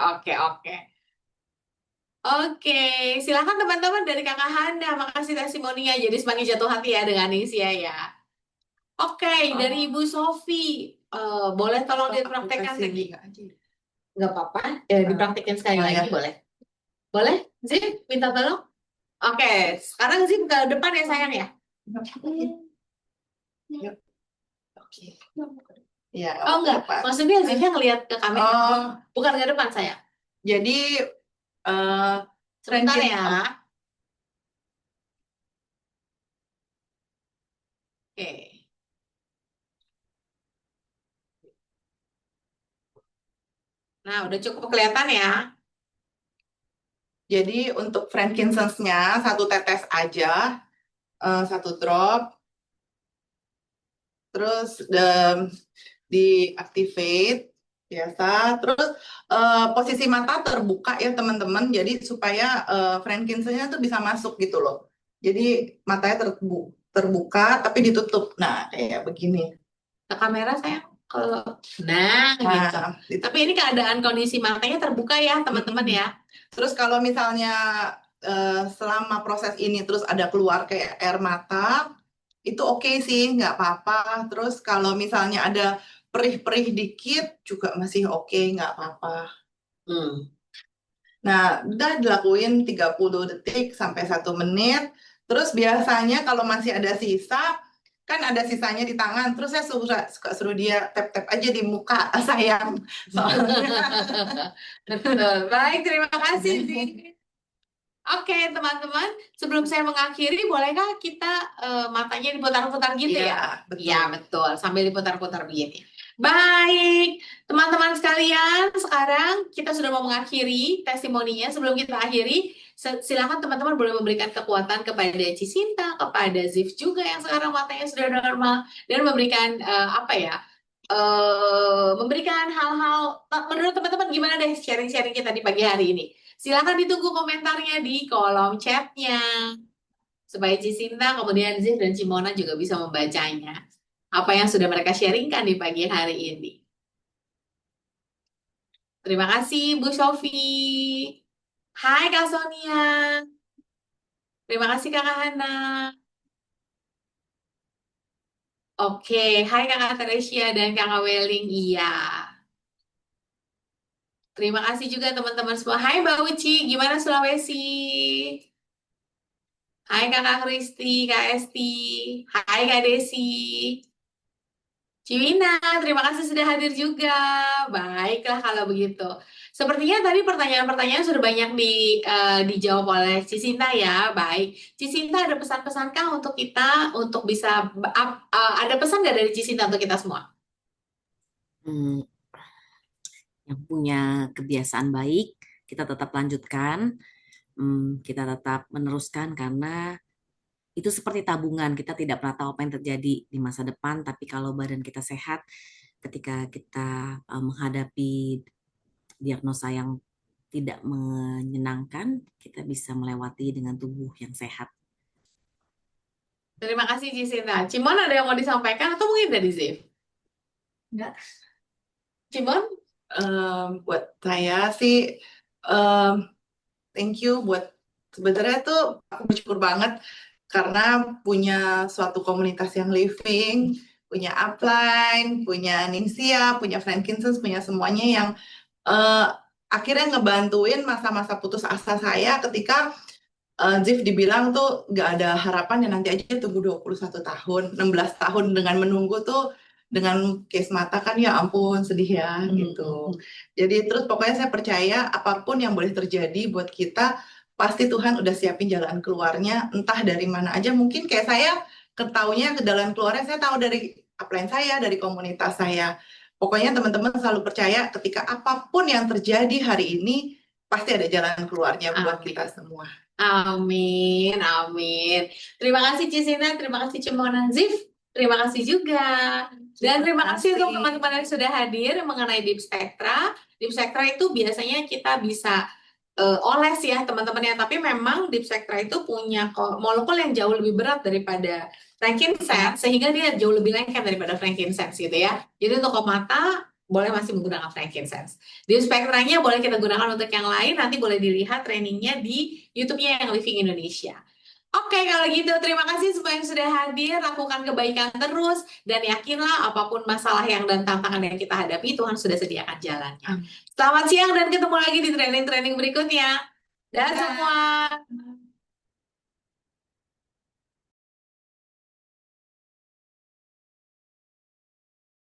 A: Oke, silakan teman-teman dari Kakak Handa. Makasih testimoninya. Jadi semakin jatuh hati ya dengan Ningsi ya. Oke, dari Ibu Sofi. Boleh tolong dipraktekkan
C: Aplikasi
A: lagi?
C: Liga aja.
A: Nggak apa-apa. Dipraktekin sekali
C: Oh,
A: lagi
C: ya.
A: boleh? Boleh? Zip, minta tolong. Oke, sekarang Zip ke depan ya sayang ya.
C: Oke. Ya,
A: Oh enggak,
C: Pak.
A: maksudnya Zipnya ngelihat ke kamera.
C: Oh,
A: Bukan ke depan saya.
C: jadi
A: Sebentar
C: Franklin.
A: ya. Oke. Nah, udah cukup kelihatan ya.
C: Jadi untuk frankincense-nya 1 tetes aja, 1 drop, terus diactivate biasa, terus posisi mata terbuka ya teman-teman, jadi supaya frankincense-nya tuh bisa masuk gitu loh. Jadi matanya terbuka tapi ditutup. Nah, kayak begini.
A: Ke kamera sayang. Kalau nah gitu.
C: Nah,
A: Tapi ini keadaan kondisi matanya terbuka ya teman-teman ya.
C: terus kalau misalnya selama proses ini terus ada keluar kayak air mata, itu oke sih, nggak apa-apa. Terus kalau misalnya ada perih-perih dikit juga masih oke, nggak apa-apa.
A: Hmm.
C: Nah, udah dilakuin 30 detik sampai 1 menit. Terus biasanya kalau masih ada sisa, kan ada sisanya di tangan, terus saya suka suruh dia tap-tap aja di muka, sayang. Soalnya
A: Betul. Baik, terima kasih sih. Oke, teman-teman, sebelum saya mengakhiri, bolehkah kita matanya diputar-putar gitu ya?
C: Iya, betul.
A: Iya, betul. Sambil diputar-putar begini. Baik, teman-teman sekalian, sekarang kita sudah mau mengakhiri testimoninya. Sebelum kita akhiri, silakan teman-teman boleh memberikan kekuatan kepada Cisinta, kepada Zif juga yang sekarang matanya sudah normal, dan memberikan apa ya? Memberikan hal-hal, menurut teman-teman gimana deh sharing-sharing kita di pagi hari ini? Silakan ditunggu komentarnya di kolom chatnya. Supaya Cisinta, kemudian Zif dan Cimona juga bisa membacanya. Apa yang sudah mereka sharingkan di pagi hari ini. Terima kasih Bu Sofi. Hai Kak Sonia. Terima kasih Kakak Hana. Oke, hai Kakak Teresia dan Kakak Weling. Iya. Terima kasih juga teman-teman semua. Hai Mbak Uci, gimana Sulawesi? Hai Kakak Kristi, Kak Esti. Hai Kak Desi. Ciwina, terima kasih sudah hadir juga. Baiklah kalau begitu. Sepertinya tadi pertanyaan-pertanyaan sudah banyak dijawab oleh Cisinta ya. Baik, Cisinta ada pesan-pesankah untuk kita untuk bisa ada pesan nggak dari Cisinta untuk kita semua?
B: Hmm, yang punya kebiasaan baik, kita tetap lanjutkan, kita tetap meneruskan karena itu seperti tabungan. Kita tidak pernah tahu apa yang terjadi di masa depan, tapi kalau badan kita sehat, ketika kita menghadapi diagnosa yang tidak menyenangkan, kita bisa melewati dengan tubuh yang sehat.
A: Terima kasih Cisinta. Cimon ada yang mau disampaikan atau mungkin dari Zif?
D: Enggak.
A: Cimon?
C: Buat saya sih, thank you buat sebenarnya tuh aku bersyukur banget karena punya suatu komunitas yang living, punya upline, punya Ningxia, punya frankincense, punya semuanya yang akhirnya ngebantuin masa-masa putus asa saya ketika Zif dibilang tuh nggak ada harapan ya, nanti aja tunggu 21 tahun, 16 tahun dengan menunggu tuh dengan case mata kan ya ampun sedih ya gitu. Jadi terus pokoknya saya percaya apapun yang boleh terjadi buat kita pasti Tuhan udah siapin jalan keluarnya entah dari mana aja. Mungkin kayak saya ketaunya ke jalan keluarnya saya tahu dari upline saya, dari komunitas saya. Pokoknya teman-teman selalu percaya ketika apapun yang terjadi hari ini pasti ada jalan keluarnya buat
A: Amin.
C: kita semua.
A: Amin, amin. Terima kasih Cisinta, terima kasih Cimona, Zif, terima kasih juga. Dan terima kasih untuk teman-teman yang sudah hadir mengenai Deep Spectra. Deep Spectra itu biasanya kita bisa oles ya teman-teman ya, tapi memang Deep Spectra itu punya molekul yang jauh lebih berat daripada frankincense, sehingga dia jauh lebih lengket daripada frankincense gitu ya. Jadi untuk mata boleh masih menggunakan frankincense. Deep Spectra-nya boleh kita gunakan untuk yang lain, nanti boleh dilihat trainingnya di YouTube-nya yang Living Indonesia. Oke, kalau gitu terima kasih semua yang sudah hadir, lakukan kebaikan terus, dan yakinlah apapun masalah yang dan tantangan yang kita hadapi, Tuhan sudah sediakan jalannya. Selamat siang dan ketemu lagi di training-training berikutnya. Dah semua.